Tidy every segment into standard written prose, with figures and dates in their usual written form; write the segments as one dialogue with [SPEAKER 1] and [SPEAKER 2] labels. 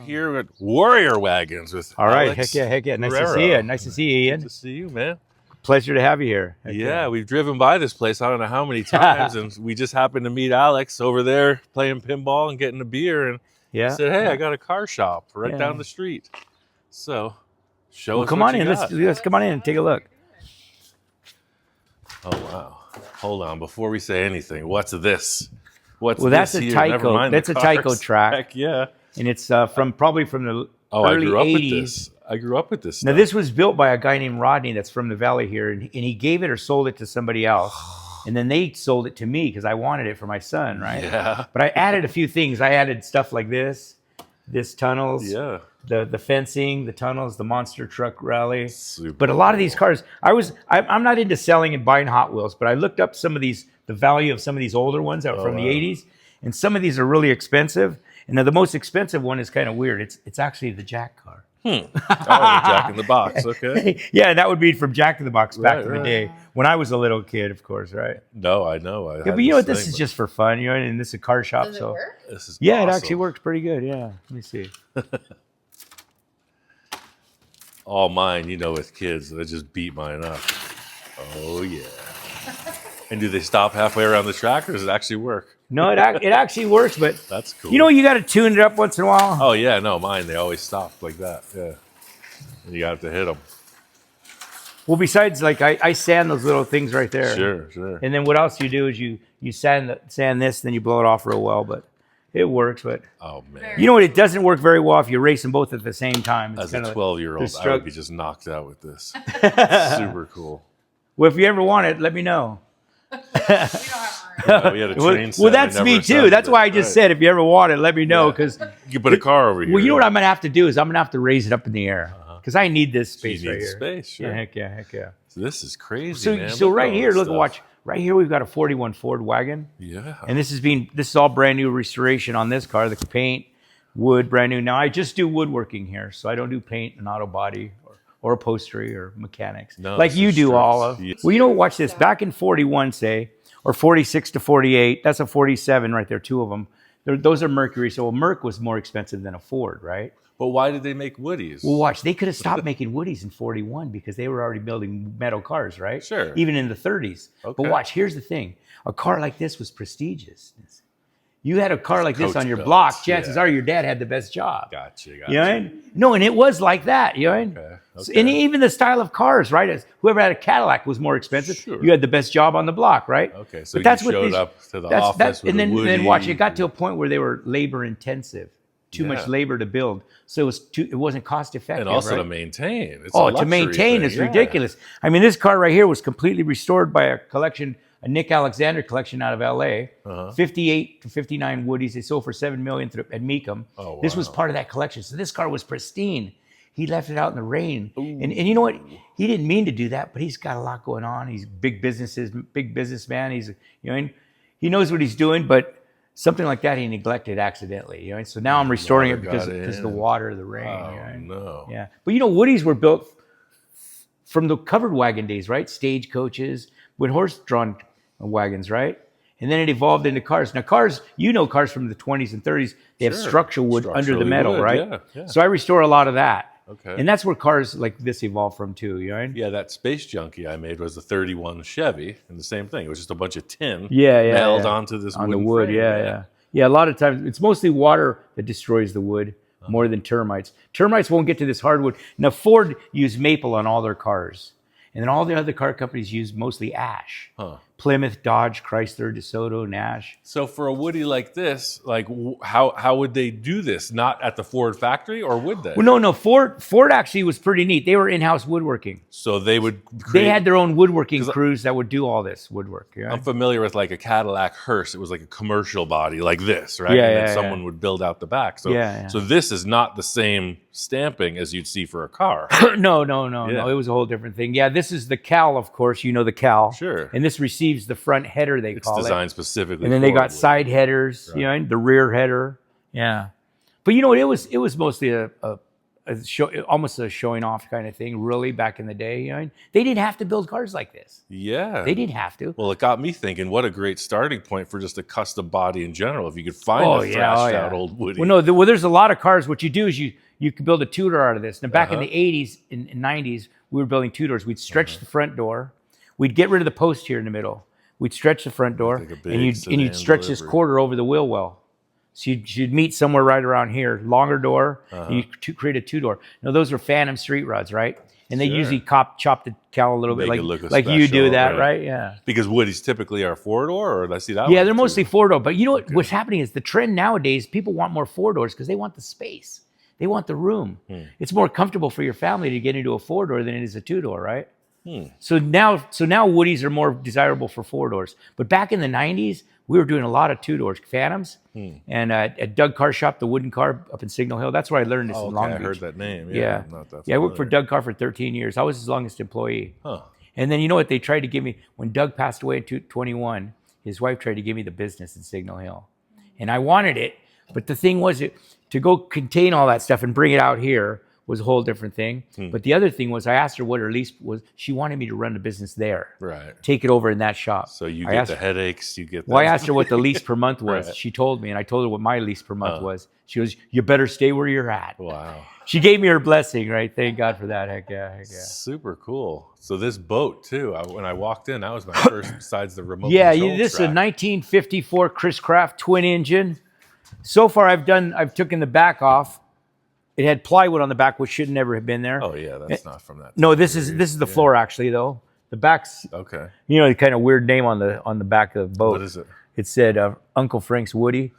[SPEAKER 1] here at Warrior Wagons with
[SPEAKER 2] All right,
[SPEAKER 1] Alex
[SPEAKER 2] heck yeah. Nice
[SPEAKER 1] Gurrero.
[SPEAKER 2] to see you. Nice to see you, Ian.
[SPEAKER 1] Good to see you, man.
[SPEAKER 2] Pleasure to have you here. Heck
[SPEAKER 1] Yeah, we've driven by this place I don't know how many times, and we just happened to meet Alex over there playing pinball and getting a beer, and he said, "Hey, I got a car shop right down the street." So, show us.
[SPEAKER 2] Come
[SPEAKER 1] what
[SPEAKER 2] on
[SPEAKER 1] you
[SPEAKER 2] in.
[SPEAKER 1] got.
[SPEAKER 2] Let's come on in and take a look.
[SPEAKER 1] Oh wow! Hold on, before we say anything, what's this? What's
[SPEAKER 2] that's a
[SPEAKER 1] here?
[SPEAKER 2] Tyco. That's a Tyco track.
[SPEAKER 1] Heck yeah!
[SPEAKER 2] And it's probably from the early
[SPEAKER 1] I grew up
[SPEAKER 2] 80s.
[SPEAKER 1] with this. I grew up with this.
[SPEAKER 2] Now,
[SPEAKER 1] stuff.
[SPEAKER 2] this was built by a guy named Rodney that's from the valley here, and he gave it or sold it to somebody else. And then they sold it to me because I wanted it for my son, right?
[SPEAKER 1] Yeah.
[SPEAKER 2] But I added a few things. I added stuff like this tunnels, the fencing, the tunnels, the monster truck rally.
[SPEAKER 1] Super
[SPEAKER 2] but a lot of these cars, I'm not into selling and buying Hot Wheels, but I looked up some of these, the value of some of these older ones out from the 80s, and some of these are really expensive. And now the most expensive one is kind of weird. It's actually the Jack car.
[SPEAKER 1] Oh, Jack in the Box. Okay.
[SPEAKER 2] Yeah, that would be from Jack in the Box back in the day when I was a little kid, of course, right?
[SPEAKER 1] No, I know.
[SPEAKER 2] But you know what? This is just for fun, you know, and this is a car shop.
[SPEAKER 3] Does it work?
[SPEAKER 1] This is
[SPEAKER 2] it
[SPEAKER 1] awesome.
[SPEAKER 2] actually works pretty good. Yeah, let me see.
[SPEAKER 1] All mine, you know, with kids, they just beat mine up. Oh yeah. And do they stop halfway around the track, or does it actually work?
[SPEAKER 2] No, it actually works, but
[SPEAKER 1] That's cool.
[SPEAKER 2] you know, you got to tune it up once in a while.
[SPEAKER 1] Oh yeah, no, mine they always stop like that. Yeah, and you got to hit them.
[SPEAKER 2] Well, besides, like I sand those little things right there.
[SPEAKER 1] Sure.
[SPEAKER 2] And then what else you do is you sand this, then you blow it off real well. But it works. But
[SPEAKER 1] Oh man,
[SPEAKER 2] you know what? It doesn't work very well if you race them both at the same time. It's
[SPEAKER 1] as a
[SPEAKER 2] kinda
[SPEAKER 1] 12-year-old,
[SPEAKER 2] the
[SPEAKER 1] I
[SPEAKER 2] strugg-
[SPEAKER 1] would be just knocked out with this. Super cool.
[SPEAKER 2] Well, if you ever want it, let me know.
[SPEAKER 3] We don't have
[SPEAKER 1] Yeah, we had a train set.
[SPEAKER 2] Well, that's
[SPEAKER 1] We
[SPEAKER 2] me
[SPEAKER 1] never
[SPEAKER 2] too.
[SPEAKER 1] assembled
[SPEAKER 2] That's
[SPEAKER 1] it.
[SPEAKER 2] why I just said if you ever want it, let me know. Because
[SPEAKER 1] You can put a car over here.
[SPEAKER 2] well, you know what I'm gonna have to do is I'm gonna have to raise it up in the air because I need this
[SPEAKER 1] You
[SPEAKER 2] space
[SPEAKER 1] need
[SPEAKER 2] right here.
[SPEAKER 1] space, sure.
[SPEAKER 2] Yeah, heck yeah.
[SPEAKER 1] So this is crazy,
[SPEAKER 2] So
[SPEAKER 1] man.
[SPEAKER 2] so
[SPEAKER 1] Look at
[SPEAKER 2] right
[SPEAKER 1] all
[SPEAKER 2] here,
[SPEAKER 1] this
[SPEAKER 2] look,
[SPEAKER 1] stuff.
[SPEAKER 2] watch. Right here, we've got a 41 Ford wagon.
[SPEAKER 1] Yeah.
[SPEAKER 2] And this is all brand new restoration on this car. The paint, wood, brand new. Now I just do woodworking here, so I don't do paint and auto body or upholstery or mechanics
[SPEAKER 1] No,
[SPEAKER 2] like
[SPEAKER 1] this
[SPEAKER 2] you
[SPEAKER 1] is
[SPEAKER 2] do,
[SPEAKER 1] true.
[SPEAKER 2] Olive.
[SPEAKER 1] Yes.
[SPEAKER 2] Well, you know, watch this. Back in 41, say, or 46 to 48. That's a 47 right there. Two of them. Those are Mercury. So a Merc was more expensive than a Ford, right?
[SPEAKER 1] But why did they make Woodies?
[SPEAKER 2] Well, watch. They could have stopped making Woodies in 41 because they were already building metal cars, right?
[SPEAKER 1] Sure.
[SPEAKER 2] Even in the 30s.
[SPEAKER 1] Okay.
[SPEAKER 2] But watch, here's the thing. A car like this was prestigious. You had a car like this
[SPEAKER 1] coach
[SPEAKER 2] on your
[SPEAKER 1] built,
[SPEAKER 2] block, chances
[SPEAKER 1] yeah.
[SPEAKER 2] are your dad had the best job.
[SPEAKER 1] Gotcha.
[SPEAKER 2] You know what I mean? No, and it was like that. You know what I mean?
[SPEAKER 1] Okay.
[SPEAKER 2] And even the style of cars, right? Whoever had a Cadillac was more expensive.
[SPEAKER 1] Sure.
[SPEAKER 2] You had the best job on the block, right?
[SPEAKER 1] Okay, so
[SPEAKER 2] But that's
[SPEAKER 1] you
[SPEAKER 2] what
[SPEAKER 1] showed
[SPEAKER 2] these-
[SPEAKER 1] up to the office with
[SPEAKER 2] and
[SPEAKER 1] a
[SPEAKER 2] then
[SPEAKER 1] Woody.
[SPEAKER 2] watch, it got to a point where they were labor intensive. Too much
[SPEAKER 1] Yeah.
[SPEAKER 2] labor to build. So it wasn't cost effective.
[SPEAKER 1] And also
[SPEAKER 2] right?
[SPEAKER 1] to maintain. It's
[SPEAKER 2] Oh,
[SPEAKER 1] a
[SPEAKER 2] to
[SPEAKER 1] luxury
[SPEAKER 2] maintain
[SPEAKER 1] thing,
[SPEAKER 2] is
[SPEAKER 1] yeah.
[SPEAKER 2] ridiculous. I mean, this car right here was completely restored by a collection, a Nick Alexander collection out of LA. 58 to 59 Woodies. They sold for $7 million at Meekum.
[SPEAKER 1] Oh,
[SPEAKER 2] This was
[SPEAKER 1] wow.
[SPEAKER 2] part of that collection. So this car was pristine. He left it out in the rain. And you know what? He didn't mean to do that, but he's got a lot going on. He's big businessman. He's, you know, he knows what he's doing, but something like that he neglected accidentally. You know, so now I'm restoring it because of the water, the rain.
[SPEAKER 1] Oh,
[SPEAKER 2] you know?
[SPEAKER 1] no.
[SPEAKER 2] Yeah, but you know, Woodies were built from the covered wagon days, right? Stagecoaches with horse-drawn wagons, right? And then it evolved into cars. Now, cars, you know, cars from the 20s and 30s, they have
[SPEAKER 1] Sure.
[SPEAKER 2] structural wood under the
[SPEAKER 1] Structurally
[SPEAKER 2] metal,
[SPEAKER 1] wood,
[SPEAKER 2] right?
[SPEAKER 1] yeah.
[SPEAKER 2] So I restore a lot of that.
[SPEAKER 1] Okay.
[SPEAKER 2] And that's where cars like this evolved from too, you know?
[SPEAKER 1] Yeah, that Space Junkie I made was the 31 Chevy, and the same thing. It was just a bunch of tin
[SPEAKER 2] Yeah,
[SPEAKER 1] nailed onto this
[SPEAKER 2] on the
[SPEAKER 1] wooden
[SPEAKER 2] wood.
[SPEAKER 1] frame,
[SPEAKER 2] Yeah. A lot of times it's mostly water that destroys the wood more than termites. Termites won't get to this hardwood. Now Ford used maple on all their cars, and then all the other car companies use mostly ash.
[SPEAKER 1] Huh.
[SPEAKER 2] Plymouth, Dodge, Chrysler, DeSoto, Nash.
[SPEAKER 1] So for a Woody like this, like how would they do this? Not at the Ford factory, or would they?
[SPEAKER 2] Well, no. Ford actually was pretty neat. They were in-house woodworking.
[SPEAKER 1] So they would
[SPEAKER 2] They had their own woodworking crews that would do all this woodwork. Yeah.
[SPEAKER 1] I'm familiar with like a Cadillac hearse. It was like a commercial body like this, right?
[SPEAKER 2] Yeah,
[SPEAKER 1] and then
[SPEAKER 2] yeah,
[SPEAKER 1] someone would build out the back. So,
[SPEAKER 2] Yeah.
[SPEAKER 1] so this is not the same stamping as you'd see for a car.
[SPEAKER 2] No.
[SPEAKER 1] Yeah.
[SPEAKER 2] It was a whole different thing. Yeah, this is the cowl, of course. You know the cowl.
[SPEAKER 1] Sure.
[SPEAKER 2] And this receives the front header, they
[SPEAKER 1] It's
[SPEAKER 2] call it.
[SPEAKER 1] designed specifically.
[SPEAKER 2] And then they
[SPEAKER 1] for
[SPEAKER 2] got
[SPEAKER 1] Woody.
[SPEAKER 2] side headers, you know, and the rear header. Yeah. But you know what? It was mostly a almost a showing off kind of thing, really, back in the day. You know, they didn't have to build cars like this.
[SPEAKER 1] Yeah.
[SPEAKER 2] They didn't have to.
[SPEAKER 1] Well, it got me thinking, what a great starting point for just a custom body in general. If you could find a thrashed out old Woody.
[SPEAKER 2] Well, no, there's a lot of cars. What you do is you could build a two-door out of this. Now, back in the 80s and 90s, we were building two-doors. We'd stretch the front door. We'd get rid of the post here in the middle. We'd stretch the front door, and you'd stretch this quarter over the wheel well. So you'd meet somewhere right around here, longer door, and you create a two-door. Now, those were Phantom street rods, right? And they usually chop the cowl a little bit, like you do that, right? Yeah.
[SPEAKER 1] Because Woodies typically are four-door, or did I see that one?
[SPEAKER 2] Yeah, they're mostly four-door. But you know what's happening is the trend nowadays, people want more four-doors because they want the space. They want the room. It's more comfortable for your family to get into a four-door than it is a two-door, right? So now Woodies are more desirable for four doors. But back in the 90s, we were doing a lot of two doors, Phantoms. And at Doug Carr Shop, the wooden car up in Signal Hill, that's where I learned this in Long Beach.
[SPEAKER 1] I heard that name.
[SPEAKER 2] Yeah. I worked for Doug Carr for 13 years. I was his longest employee. And then you know what they tried to give me? When Doug passed away in 2021, his wife tried to give me the business in Signal Hill. And I wanted it. But the thing was, to go contain all that stuff and bring it out here was a whole different thing. But the other thing was, I asked her what her lease was. She wanted me to run the business there.
[SPEAKER 1] Right.
[SPEAKER 2] Take it over in that shop.
[SPEAKER 1] So you get the headaches, you get
[SPEAKER 2] Well, I asked her what the lease per month was. Right. She told me, and I told her what my lease per month was. She goes, you better stay where you're at.
[SPEAKER 1] Wow.
[SPEAKER 2] She gave me her blessing, right? Thank God for that. Heck yeah.
[SPEAKER 1] Super cool. So this boat, too, when I walked in, that was my first besides the remote
[SPEAKER 2] control
[SPEAKER 1] track.
[SPEAKER 2] This is a 1954 Chris Craft twin engine. So far, I've taken the back off. It had plywood on the back, which should never have been there.
[SPEAKER 1] Oh yeah, that's not from that.
[SPEAKER 2] No, this is the floor actually, though. The back's
[SPEAKER 1] okay.
[SPEAKER 2] You know, the kind of weird name on the back of the boat.
[SPEAKER 1] What is it?
[SPEAKER 2] It said Uncle Frank's Woody.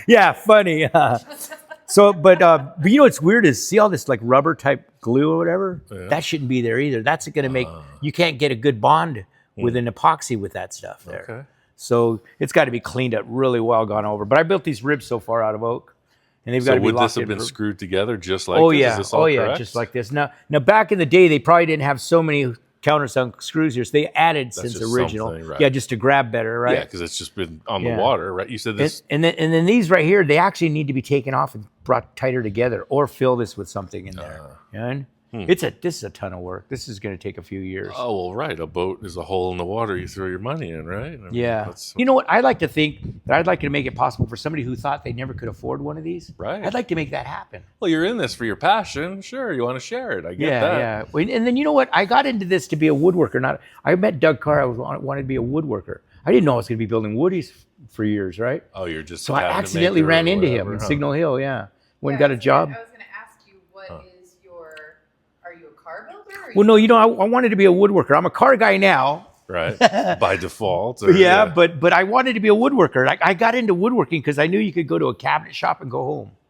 [SPEAKER 2] Yeah, funny. But you know what's weird is see all this like rubber type glue or whatever. Yeah. That shouldn't be there either. That's going to make you can't get a good bond with an epoxy with that stuff there. Okay. So it's got to be cleaned up really well, gone over. But I built these ribs so far out of oak. And they've got to be
[SPEAKER 1] would
[SPEAKER 2] locked
[SPEAKER 1] this have been screwed together just like
[SPEAKER 2] this?
[SPEAKER 1] Yeah. Is this all correct?
[SPEAKER 2] Just like this. Now, back in the day, they probably didn't have so many countersunk screws here. So they added since original. Right. Yeah, just to grab better, right?
[SPEAKER 1] Yeah, because it's just been on the water, right? You said this.
[SPEAKER 2] And then these right here, they actually need to be taken off and brought tighter together or fill this with something in there. This is a ton of work. This is going to take a few years.
[SPEAKER 1] Oh, well, right. A boat is a hole in the water you throw your money in, right? I mean,
[SPEAKER 2] You know what? I'd like to think that I'd like to make it possible for somebody who thought they never could afford one of these.
[SPEAKER 1] Right.
[SPEAKER 2] I'd like to make that happen.
[SPEAKER 1] Well, you're in this for your passion. Sure, you want to share it. I get that.
[SPEAKER 2] Yeah. And then you know what? I got into this to be a woodworker. I met Doug Carr. I wanted to be a woodworker. I didn't know I was going to be building Woodies for years, right?
[SPEAKER 1] Oh, you're just
[SPEAKER 2] so I accidentally ran into him in Signal Hill. Yeah. When got a job.
[SPEAKER 3] I was going to ask you, are you a car builder?
[SPEAKER 2] Well, no, you know, I wanted to be a woodworker. I'm a car guy now.
[SPEAKER 1] Right. By default.
[SPEAKER 2] But I wanted to be a woodworker. I got into woodworking because I knew you could go to a cabinet shop and go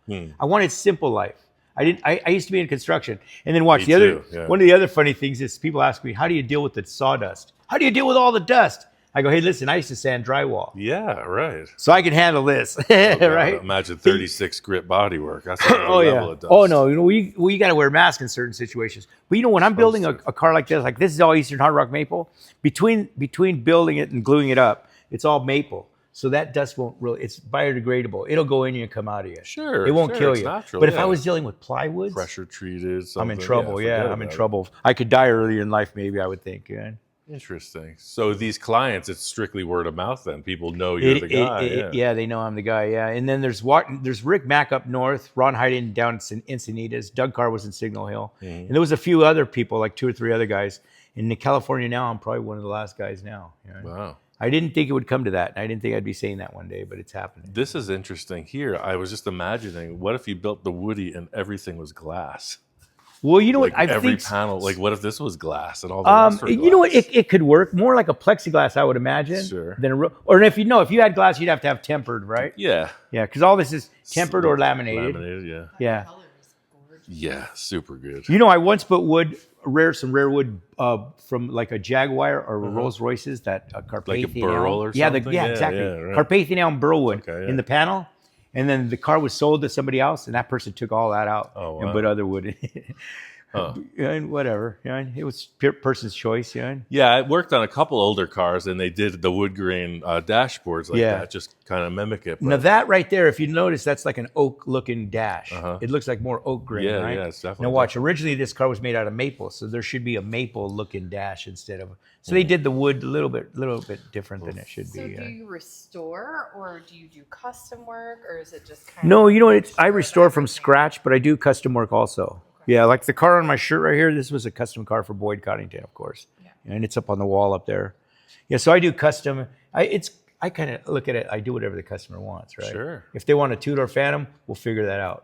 [SPEAKER 2] home. I wanted simple life. I used to be in construction. And then watch one of the other funny things is people ask me, how do you deal with the sawdust? How do you deal with all the dust? I go, hey, listen, I used to sand drywall.
[SPEAKER 1] Yeah, right.
[SPEAKER 2] So I can handle this, right?
[SPEAKER 1] Imagine 36 grit bodywork. That's a level of dust.
[SPEAKER 2] Oh, no. You know, we got to wear masks in certain situations. But you know, when I'm building a car like this is all Eastern Hard Rock maple. Between building it and gluing it up, it's all maple. So that dust won't really, it's biodegradable. It'll go in you and come out of you.
[SPEAKER 1] Sure.
[SPEAKER 2] It won't kill you.
[SPEAKER 1] Natural,
[SPEAKER 2] but if I was dealing with plywood,
[SPEAKER 1] pressure treated,
[SPEAKER 2] I'm in trouble. I'm in trouble. I could die earlier in life, maybe, I would think. Yeah.
[SPEAKER 1] Interesting. So these clients, it's strictly word of mouth then. People know you're the guy.
[SPEAKER 2] Yeah, they know I'm the guy, yeah. And then there's Rick Mack up north, Ron Hyden down in Encinitas, Doug Carr was in Signal Hill. And there was a few other people, like 2 or 3 other guys. In California now, I'm probably one of the last guys now. Yeah.
[SPEAKER 1] Wow.
[SPEAKER 2] I didn't think it would come to that. I didn't think I'd be saying that one day, but it's happening.
[SPEAKER 1] This is interesting here. I was just imagining, what if you built the Woody and everything was glass?
[SPEAKER 2] Well, you know what?
[SPEAKER 1] Every panel, like what if this was glass and all the rest were glass?
[SPEAKER 2] You know what? It could work more like a plexiglass, I would imagine.
[SPEAKER 1] Sure.
[SPEAKER 2] Or if you had glass, you'd have to have tempered, right?
[SPEAKER 1] Yeah.
[SPEAKER 2] Yeah, because all this is tempered or laminated.
[SPEAKER 1] Laminated,
[SPEAKER 2] yeah.
[SPEAKER 1] Yeah, super good.
[SPEAKER 2] You know, I once put some rare wood from like a Jaguar or Rolls Royces, that Carpathian.
[SPEAKER 1] Like a burl or something?
[SPEAKER 2] Yeah, exactly.
[SPEAKER 1] Right.
[SPEAKER 2] Carpathian elm burl wood in the panel. And then the car was sold to somebody else, and that person took all that out and put other wood in it. And whatever. It was person's choice.
[SPEAKER 1] Yeah, I worked on a couple older cars, and they did the wood grain dashboards like that, just kind of mimic it.
[SPEAKER 2] Now that right there, if you notice, that's like an oak-looking dash. It looks like more oak grain, right?
[SPEAKER 1] Yeah, it's definitely.
[SPEAKER 2] Now watch. Originally, this car was made out of maple, so there should be a maple-looking dash instead of. So they did the wood a little bit different than it should be.
[SPEAKER 3] So do you restore, or do you do custom work, or is it just kind of?
[SPEAKER 2] No, I restore from scratch, but I do custom work also. Yeah, like the car on my shirt right here. This was a custom car for Boyd Coddington, of course, and it's up on the wall up there. Yeah, so I do custom. I kind of look at it. I do whatever the customer wants, right?
[SPEAKER 1] Sure.
[SPEAKER 2] If they want a two-door Phantom, we'll figure that out.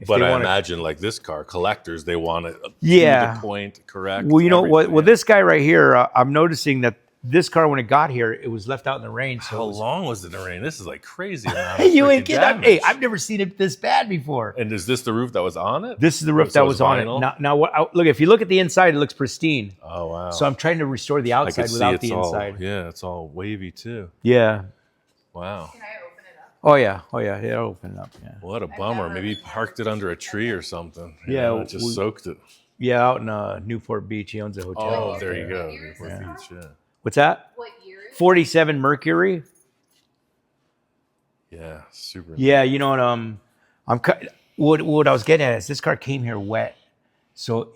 [SPEAKER 1] But I imagine like this car, collectors, they want it to the point, correct?
[SPEAKER 2] Well, you know what? Well, this guy right here, I'm noticing that this car, when it got here, it was left out in the rain. So
[SPEAKER 1] how long was it in the rain? This is like crazy.
[SPEAKER 2] You ain't kidding. Hey, I've never seen it this bad before.
[SPEAKER 1] And is this the roof that was on it?
[SPEAKER 2] This is the roof that was on it. Now, look, if you look at the inside, it looks pristine.
[SPEAKER 1] Oh, wow.
[SPEAKER 2] So I'm trying to restore the outside without the inside.
[SPEAKER 1] Yeah, it's all wavy too.
[SPEAKER 2] Yeah.
[SPEAKER 1] Wow.
[SPEAKER 3] Can I open it up?
[SPEAKER 2] Oh yeah, it'll open it up. Yeah.
[SPEAKER 1] What a bummer. Maybe he parked it under a tree or something.
[SPEAKER 2] Yeah,
[SPEAKER 1] It just soaked it.
[SPEAKER 2] Yeah, out in Newport Beach. He owns a hotel.
[SPEAKER 1] Oh, there you go. Newport Beach, yeah.
[SPEAKER 2] What's that?
[SPEAKER 3] What year is it?
[SPEAKER 2] 47 Mercury.
[SPEAKER 1] Yeah, super.
[SPEAKER 2] Yeah, you know what? What I was getting at is this car came here wet, so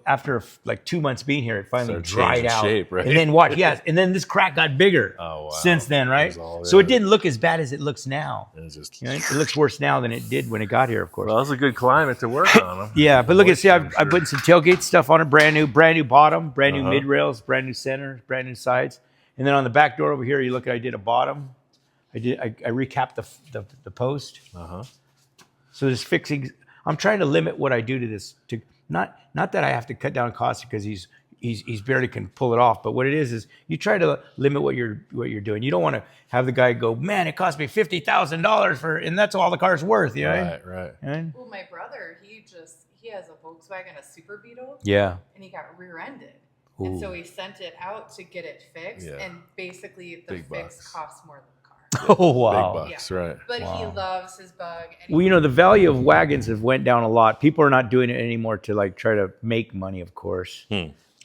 [SPEAKER 2] after like 2 months being here, it finally dried out.
[SPEAKER 1] Shape, right?
[SPEAKER 2] And then watch, and then this crack got bigger.
[SPEAKER 1] Oh, wow.
[SPEAKER 2] Since then, right? So it didn't look as bad as it looks now. It looks worse now than it did when it got here, of course.
[SPEAKER 1] Well, it's a good climate to work on them.
[SPEAKER 2] Yeah, but look at I put some tailgate stuff on it, brand new bottom, brand new mid rails, brand new center, brand new sides, and then on the back door over here, you look. I did a bottom. I recapped the post. So this fixing. I'm trying to limit what I do to this. To not that I have to cut down costs because he's barely can pull it off. But what it is you try to limit what you're doing. You don't want to have the guy go, man, it cost me $50,000 and that's all the car's worth.
[SPEAKER 1] Right.
[SPEAKER 3] Well, my brother, he has a Volkswagen, a Super Beetle.
[SPEAKER 2] Yeah.
[SPEAKER 3] And he got rear-ended. And so he sent it out to get it fixed. Yeah. And basically the fix costs more than the car.
[SPEAKER 2] Oh, wow.
[SPEAKER 1] Big bucks, right.
[SPEAKER 3] But he loves his bug.
[SPEAKER 2] Well, the value of wagons have went down a lot. People are not doing it anymore to like try to make money, of course.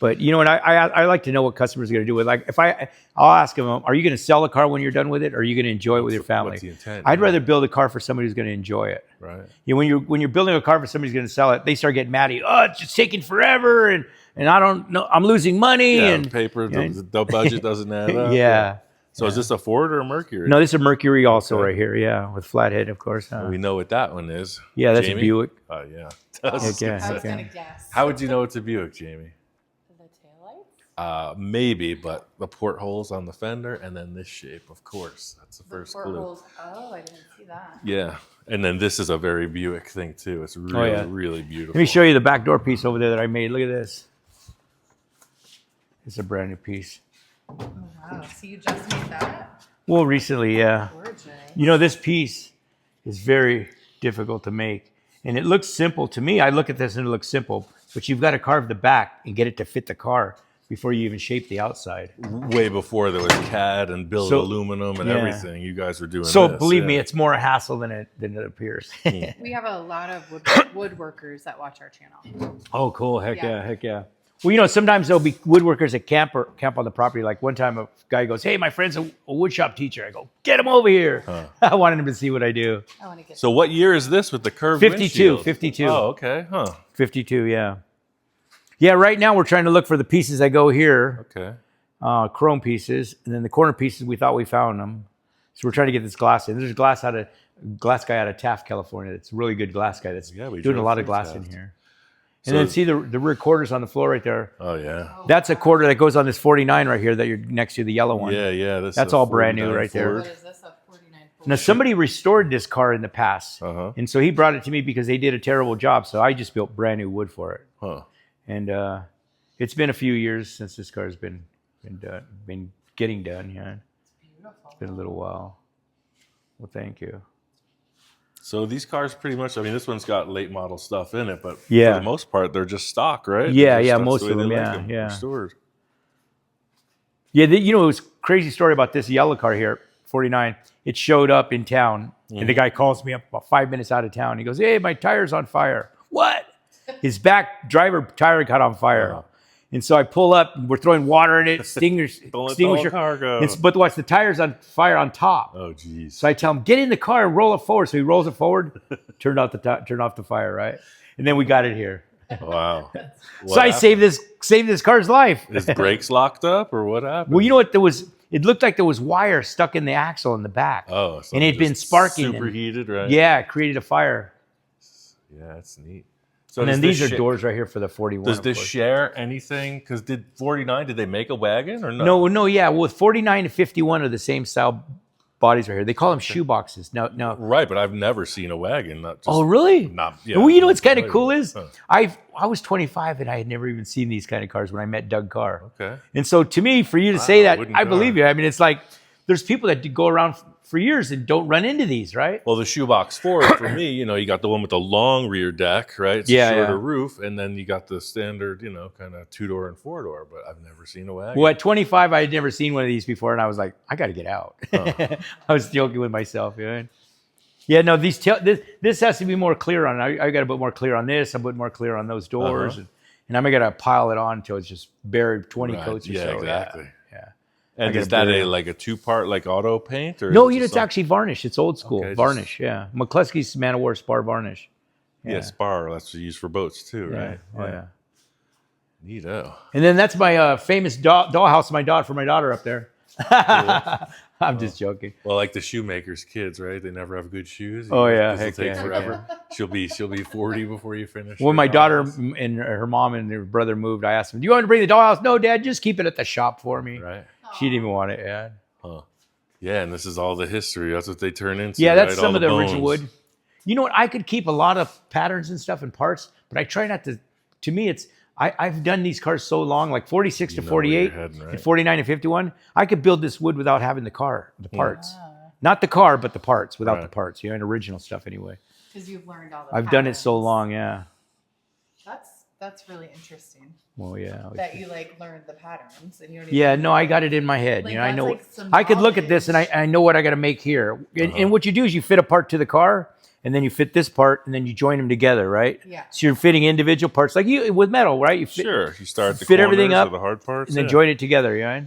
[SPEAKER 2] But you know what? I like to know what customers are going to do with. Like I'll ask them, are you going to sell the car when you're done with it, or are you going to enjoy it with your family?
[SPEAKER 1] What's the intent?
[SPEAKER 2] I'd rather build a car for somebody who's going to enjoy it.
[SPEAKER 1] Right.
[SPEAKER 2] When you're building a car for somebody who's going to sell it, they start getting mad at you. Oh, it's just taking forever, and I don't know. I'm losing money.
[SPEAKER 1] Yeah,
[SPEAKER 2] and
[SPEAKER 1] paper, the budget doesn't add up.
[SPEAKER 2] Yeah.
[SPEAKER 1] So is this a Ford or a Mercury?
[SPEAKER 2] No, this is a Mercury also right here. Yeah, with flathead, of course.
[SPEAKER 1] We know what that one is.
[SPEAKER 2] Yeah, that's
[SPEAKER 1] Jamie?
[SPEAKER 2] a Buick.
[SPEAKER 1] Oh, yeah.
[SPEAKER 3] I was going to guess.
[SPEAKER 1] How would you know it's a Buick, Jamie?
[SPEAKER 3] The taillights?
[SPEAKER 1] Maybe, but the portholes on the fender and then this shape, of course. That's the first clue.
[SPEAKER 3] Portholes. Oh, I didn't see that.
[SPEAKER 1] Yeah. And then this is a very Buick thing, too. It's really, really beautiful.
[SPEAKER 2] Let me show you the back door piece over there that I made. Look at this. It's a brand new piece.
[SPEAKER 3] Oh, wow. So you just made that?
[SPEAKER 2] Well, recently, yeah.
[SPEAKER 3] Gorgeous.
[SPEAKER 2] This piece is very difficult to make. And it looks simple to me. I look at this and it looks simple. But you've got to carve the back and get it to fit the car before you even shape the outside.
[SPEAKER 1] Way before there was CAD and build aluminum and everything. You guys were doing
[SPEAKER 2] so
[SPEAKER 1] this.
[SPEAKER 2] Believe me, it's more a hassle than it appears.
[SPEAKER 3] We have a lot of woodworkers that watch our channel.
[SPEAKER 2] Oh, cool. Heck yeah. Well, sometimes there'll be woodworkers that camp on the property. Like one time a guy goes, hey, my friend's a woodshop teacher. I go, get him over here. I wanted him to see what I do.
[SPEAKER 1] So what year is this with the curved
[SPEAKER 2] 52.
[SPEAKER 1] Oh, okay.
[SPEAKER 2] 52, yeah. Yeah, right now we're trying to look for the pieces that go here.
[SPEAKER 1] Okay.
[SPEAKER 2] Chrome pieces. And then the corner pieces, we thought we found them. So we're trying to get this glass in. There's a glass guy out of Taft, California. That's a really good glass guy that's doing a lot of glass in here. And then see the rear quarters on the floor right there.
[SPEAKER 1] Oh, yeah.
[SPEAKER 2] That's a quarter that goes on this 49 right here that you're next to the yellow one.
[SPEAKER 1] Yeah.
[SPEAKER 2] That's all brand new right there.
[SPEAKER 3] What is this, a 49 Ford?
[SPEAKER 2] Now, somebody restored this car in the past. And so he brought it to me because they did a terrible job. So I just built brand new wood for it. And it's been a few years since this car's been getting done. Yeah.
[SPEAKER 3] It's beautiful.
[SPEAKER 2] It's been a little while. Well, thank you.
[SPEAKER 1] So these cars pretty much, this one's got late model stuff in it, but for
[SPEAKER 2] the
[SPEAKER 1] most part, they're just stock, right?
[SPEAKER 2] Yeah, most of them, yeah.
[SPEAKER 1] Restored.
[SPEAKER 2] Yeah, it was a crazy story about this yellow car here, 49. It showed up in town, and the guy calls me up about 5 minutes out of town. He goes, hey, my tire's on fire. What? his back driver tire caught on fire. And so I pull up, and we're throwing water in it, extinguisher. But watch, the tire's on fire on top.
[SPEAKER 1] Oh, geez.
[SPEAKER 2] So I tell him, get in the car and roll it forward. So he rolls it forward, turned off the fire, right? And then we got it here.
[SPEAKER 1] Wow.
[SPEAKER 2] So I saved this car's life.
[SPEAKER 1] His brakes locked up or what happened?
[SPEAKER 2] Well, you know what? It looked like there was wire stuck in the axle in the back.
[SPEAKER 1] Oh,
[SPEAKER 2] and it had been sparking.
[SPEAKER 1] Superheated, right?
[SPEAKER 2] Yeah, it created a fire.
[SPEAKER 1] Yeah, that's neat. So
[SPEAKER 2] and then these are doors right here for the 41.
[SPEAKER 1] Does this share anything? Because did 49, did they make a wagon or no?
[SPEAKER 2] No, yeah. Well, 49 and 51 are the same style bodies right here. They call them shoe boxes. No.
[SPEAKER 1] Right, but I've never seen a wagon.
[SPEAKER 2] Oh, really? Well, you know what's kind of cool is I was 25 and I had never even seen these kind of cars when I met Doug Carr.
[SPEAKER 1] Okay.
[SPEAKER 2] And so to me, for you to say that, I believe you. I mean, it's like there's people that go around for years and don't run into these, right?
[SPEAKER 1] Well, the shoebox Ford, for me, you got the one with the long rear deck, right? It's a shorter roof, and then you got the standard, kind of 2-door and 4-door, but I've never seen a wagon.
[SPEAKER 2] Well, at 25, I had never seen one of these before, and I was like, I got to get out. I was joking with myself, Yeah, no, this has to be more clear on it. I got to put more clear on this. I put more clear on those doors, and I'm going to pile it on until it's just buried 20 coats or so.
[SPEAKER 1] Yeah, exactly.
[SPEAKER 2] Yeah.
[SPEAKER 1] And is that a two-part auto paint? Or
[SPEAKER 2] no, it's actually varnish. It's old school varnish.
[SPEAKER 1] Just...
[SPEAKER 2] McCluskey's Man of War Spar varnish.
[SPEAKER 1] Yeah, spar. That's used for boats too, right?
[SPEAKER 2] Yeah.
[SPEAKER 1] Neato.
[SPEAKER 2] And then that's my famous dollhouse for my daughter up there. I'm just joking.
[SPEAKER 1] Well, like the shoemaker's kids, right? They never have good shoes.
[SPEAKER 2] Heck
[SPEAKER 1] take forever. She'll be 40 before you finish.
[SPEAKER 2] When my daughter and her mom and her brother moved, I asked them, "Do you want to bring the dollhouse?" "No, Dad, just keep it at the shop for me."
[SPEAKER 1] Right.
[SPEAKER 2] She didn't even want it. Yeah.
[SPEAKER 1] Huh. Yeah, and this is all the history. That's what they turn into.
[SPEAKER 2] Yeah, that's
[SPEAKER 1] right?
[SPEAKER 2] some
[SPEAKER 1] all
[SPEAKER 2] of the
[SPEAKER 1] bones.
[SPEAKER 2] original wood. You know what? I could keep a lot of patterns and stuff and parts, but I try not to. To me, it's I've done these cars so long, like 46 to 48, and 49 to 51. I could build this wood without having the parts. Not the car, but the parts, without the parts. And original stuff anyway.
[SPEAKER 3] Because you've learned all the
[SPEAKER 2] I've done it so long, yeah.
[SPEAKER 3] That's really interesting.
[SPEAKER 2] Well, yeah.
[SPEAKER 3] That you learned the patterns and you don't
[SPEAKER 2] even no, I got it in my head. I know. I could look at this and I know what I got to make here. And what you do is you fit a part to the car, and then you fit this part, and then you join them together, right?
[SPEAKER 3] Yeah.
[SPEAKER 2] So you're fitting individual parts, like you with metal, right? You
[SPEAKER 1] you start the
[SPEAKER 2] fit everything up,
[SPEAKER 1] the hard parts,
[SPEAKER 2] and then join it together. Yeah.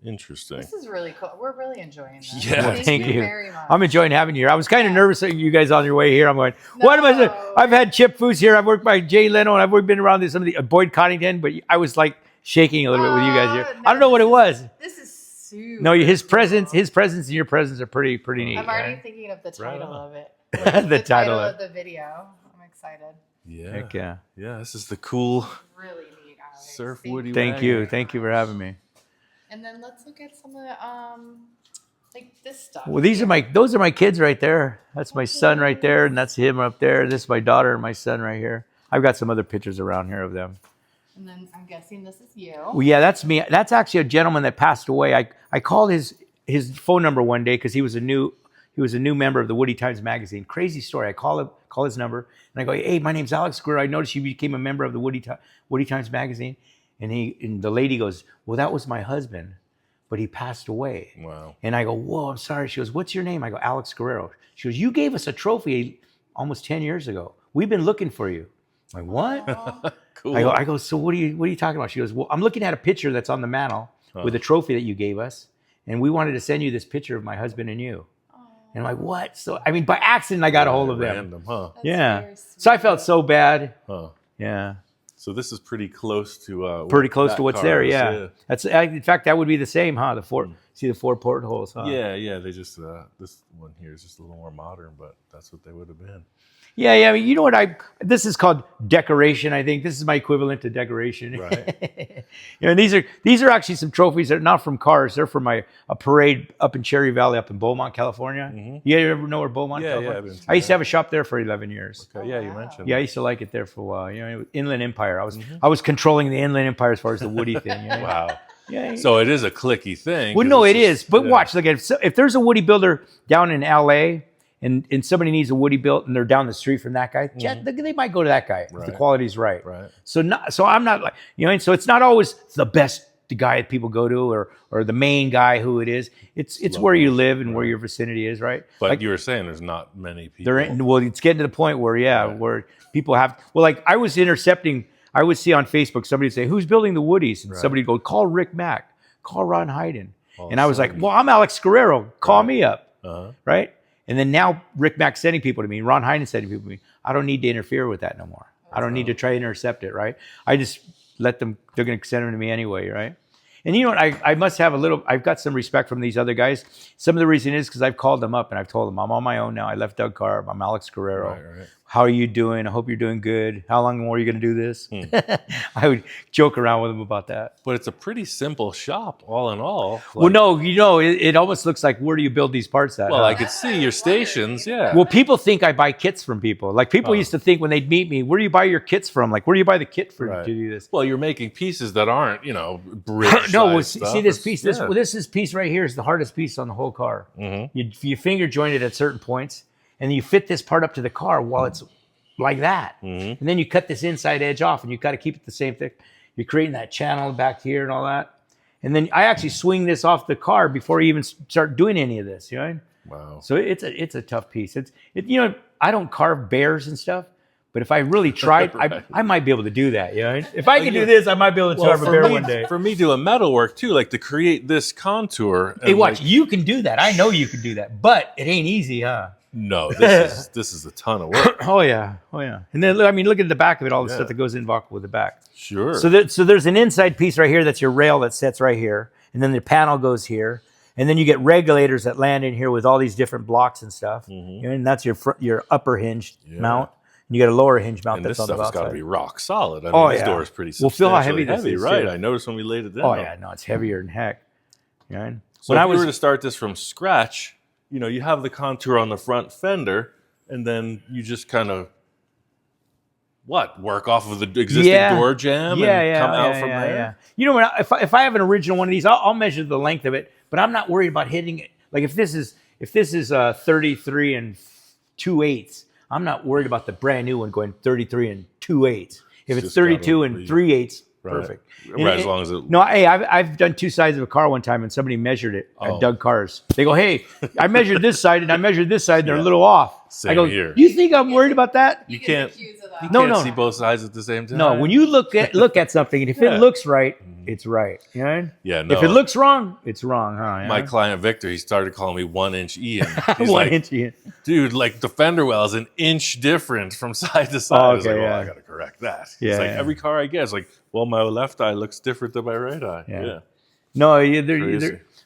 [SPEAKER 3] Interesting. This is really cool. We're really enjoying this.
[SPEAKER 1] Yeah,
[SPEAKER 3] well, thank you very much.
[SPEAKER 2] I'm enjoying having you here. I was kind of nervous that you guys on your way here. I'm going, what am I doing? I've had Chip Foose here. I've worked by Jay Leno, and I've been around some of the Boyd Coddington, but I was shaking a little bit with you guys here. I don't know what it was.
[SPEAKER 3] This is super.
[SPEAKER 2] No, his presence and your presence are pretty neat.
[SPEAKER 3] I'm already thinking of the title of it.
[SPEAKER 2] the title
[SPEAKER 3] of the video. I'm excited.
[SPEAKER 1] Yeah.
[SPEAKER 2] Heck yeah.
[SPEAKER 1] Yeah, this is the cool
[SPEAKER 3] really neat
[SPEAKER 1] surf woody.
[SPEAKER 2] Thank you for having me.
[SPEAKER 3] And then let's look at some of the this stuff.
[SPEAKER 2] Well, those are my kids right there. That's my son right there, and that's him up there. This is my daughter and my son right here. I've got some other pictures around here of them.
[SPEAKER 3] And then I'm guessing this is you.
[SPEAKER 2] Well, yeah, that's me. That's actually a gentleman that passed away. I called his phone number one day because he was a new member of the Woody Times magazine. Crazy story. I call his number and I go, "Hey, my name's Alex Gurrero. I noticed you became a member of the Woody Times magazine." And the lady goes, "Well, that was my husband, but he passed away."
[SPEAKER 1] Wow.
[SPEAKER 2] And I go, "Whoa, I'm sorry." She goes, "What's your name?" I go, "Alex Gurrero." She goes, "You gave us a trophy almost 10 years ago. We've been looking for you." I'm like, "What?"
[SPEAKER 1] Cool.
[SPEAKER 2] I go, "So what are you talking about?" She goes, "Well, I'm looking at a picture that's on the mantle with a trophy that you gave us, and we wanted to send you this picture of my husband and you." And I'm like, "What?" So I mean, by accident, I got a hold of them.
[SPEAKER 1] Random, huh?
[SPEAKER 2] That's so I felt so bad.
[SPEAKER 1] Huh.
[SPEAKER 2] Yeah.
[SPEAKER 1] So this is pretty close to
[SPEAKER 2] to what's there. Yeah. That's in fact that would be the same, huh? See the 4 portholes, huh?
[SPEAKER 1] Yeah. They just this one here is just a little more modern, but that's what they would have been.
[SPEAKER 2] Yeah. I mean, you know what? This is called decoration. I think this is my equivalent to decoration.
[SPEAKER 1] Right.
[SPEAKER 2] And these are actually some trophies that are not from cars. They're from a parade up in Cherry Valley, up in Beaumont, California. Mm-hmm. You ever know where Beaumont, California?
[SPEAKER 1] Yeah.
[SPEAKER 2] I used to have a shop there for 11 years.
[SPEAKER 1] Okay. Yeah, you mentioned.
[SPEAKER 2] Yeah, I used to like it there for a while. Inland Empire. I was controlling the Inland Empire as far as the Woody thing.
[SPEAKER 1] Wow.
[SPEAKER 2] Yeah.
[SPEAKER 1] So it is a clicky thing.
[SPEAKER 2] Well, no, it is. But watch, look, if there's a Woody builder down in LA. And somebody needs a Woody built, and they're down the street from that guy. They might go to that guy if the quality's right.
[SPEAKER 1] Right.
[SPEAKER 2] So I'm not like and so it's not always the best the guy that people go to or the main guy who it is. It's where you live and where your vicinity is, right?
[SPEAKER 1] But
[SPEAKER 2] like,
[SPEAKER 1] you were saying there's not many people.
[SPEAKER 2] Well, it's getting to the point where where people have. Well, like I was intercepting. I would see on Facebook somebody say, "Who's building the Woodies?" And somebody would go, "Call Rick Mack, call Ron Hayden." And I was like, "Well, I'm Alex Gurrero. Call me up." Right? And then now Rick Mack's sending people to me. Ron Hayden's sending people to me. I don't need to interfere with that no more. I don't need to try to intercept it, right? I just let them, they're going to send them to me anyway, right? And you know what? I must have I've got some respect from these other guys. Some of the reason is because I've called them up and I've told them, I'm on my own now. I left Doug Carr. I'm Alex Gurrero.
[SPEAKER 1] Right.
[SPEAKER 2] How are you doing? I hope you're doing good. How long more are you going to do this? I would joke around with them about that.
[SPEAKER 1] But it's a pretty simple shop, all in all.
[SPEAKER 2] Well, no, it almost looks like, where do you build these parts at?
[SPEAKER 1] Well, I could see your stations,
[SPEAKER 2] Well, people think I buy kits from people. Like people used to think when they'd meet me, where do you buy your kits from? Like, where do you buy the kit to do this?
[SPEAKER 1] Well, you're making pieces that aren't, bridge
[SPEAKER 2] no, see this piece. This piece right here is the hardest piece on the whole car. You finger joint it at certain points, and then you fit this part up to the car while it's like that. And then you cut this inside edge off, and you got to keep it the same thick. You're creating that channel back here and all that. And then I actually swing this off the car before you even start doing any of this. You know?
[SPEAKER 1] Wow.
[SPEAKER 2] So it's a tough piece. I don't carve bears and stuff, but if I really tried, I might be able to do that. You know? If I can do this, I might be able to carve a bear one day.
[SPEAKER 1] For me, doing metalwork too, like to create this contour.
[SPEAKER 2] Hey, watch, you can do that. I know you can do that, but it ain't easy, huh?
[SPEAKER 1] No, this is a ton of work.
[SPEAKER 2] Oh yeah. And then look at the back of it, all the stuff that goes in with the back.
[SPEAKER 1] Sure.
[SPEAKER 2] So there's an inside piece right here that's your rail that sits right here, and then the panel goes here, and then you get regulators that land in here with all these different blocks and stuff, and that's your upper hinge mount. And you got a lower hinge mount
[SPEAKER 1] and
[SPEAKER 2] that's on the outside.
[SPEAKER 1] This stuff's got to be rock solid. I mean, this door is pretty substantial.
[SPEAKER 2] Well, feel how heavy this is.
[SPEAKER 1] Right.
[SPEAKER 2] Too.
[SPEAKER 1] I noticed when we laid it down.
[SPEAKER 2] Oh yeah, no, it's heavier than heck. Yeah.
[SPEAKER 1] So if we were to start this from scratch, you have the contour on the front fender, and then you just kind of work off of the existing door jamb and come out from there. Yeah.
[SPEAKER 2] You know what? If I have an original one of these, I'll measure the length of it, but I'm not worried about hitting it. Like if this is 33 and 2/8, I'm not worried about the brand new one going 33 and 2/8. If it's 32 and 3/8, perfect.
[SPEAKER 1] Right, as long as it.
[SPEAKER 2] No, hey, I've done two sides of a car one time, and somebody measured it at Doug Carr's. They go, "Hey, I measured this side and I measured this side. And they're a little off."
[SPEAKER 1] Same
[SPEAKER 2] I go,
[SPEAKER 1] here.
[SPEAKER 2] You think I'm worried about that?
[SPEAKER 1] You can't
[SPEAKER 2] No.
[SPEAKER 1] see both sides at the same time.
[SPEAKER 2] No, when you look at something, and if it looks right, it's right. You know?
[SPEAKER 1] Yeah. No.
[SPEAKER 2] If it looks wrong, it's wrong, huh? Yeah?
[SPEAKER 1] My client Victor, he started calling me 1-inch Ian. He's
[SPEAKER 2] 1 inch Ian.
[SPEAKER 1] Dude, like the fender well is an inch different from side to side. I was like, I got to correct that. It's like every car I get is like, well, my left eye looks different than my right eye. Yeah.
[SPEAKER 2] No,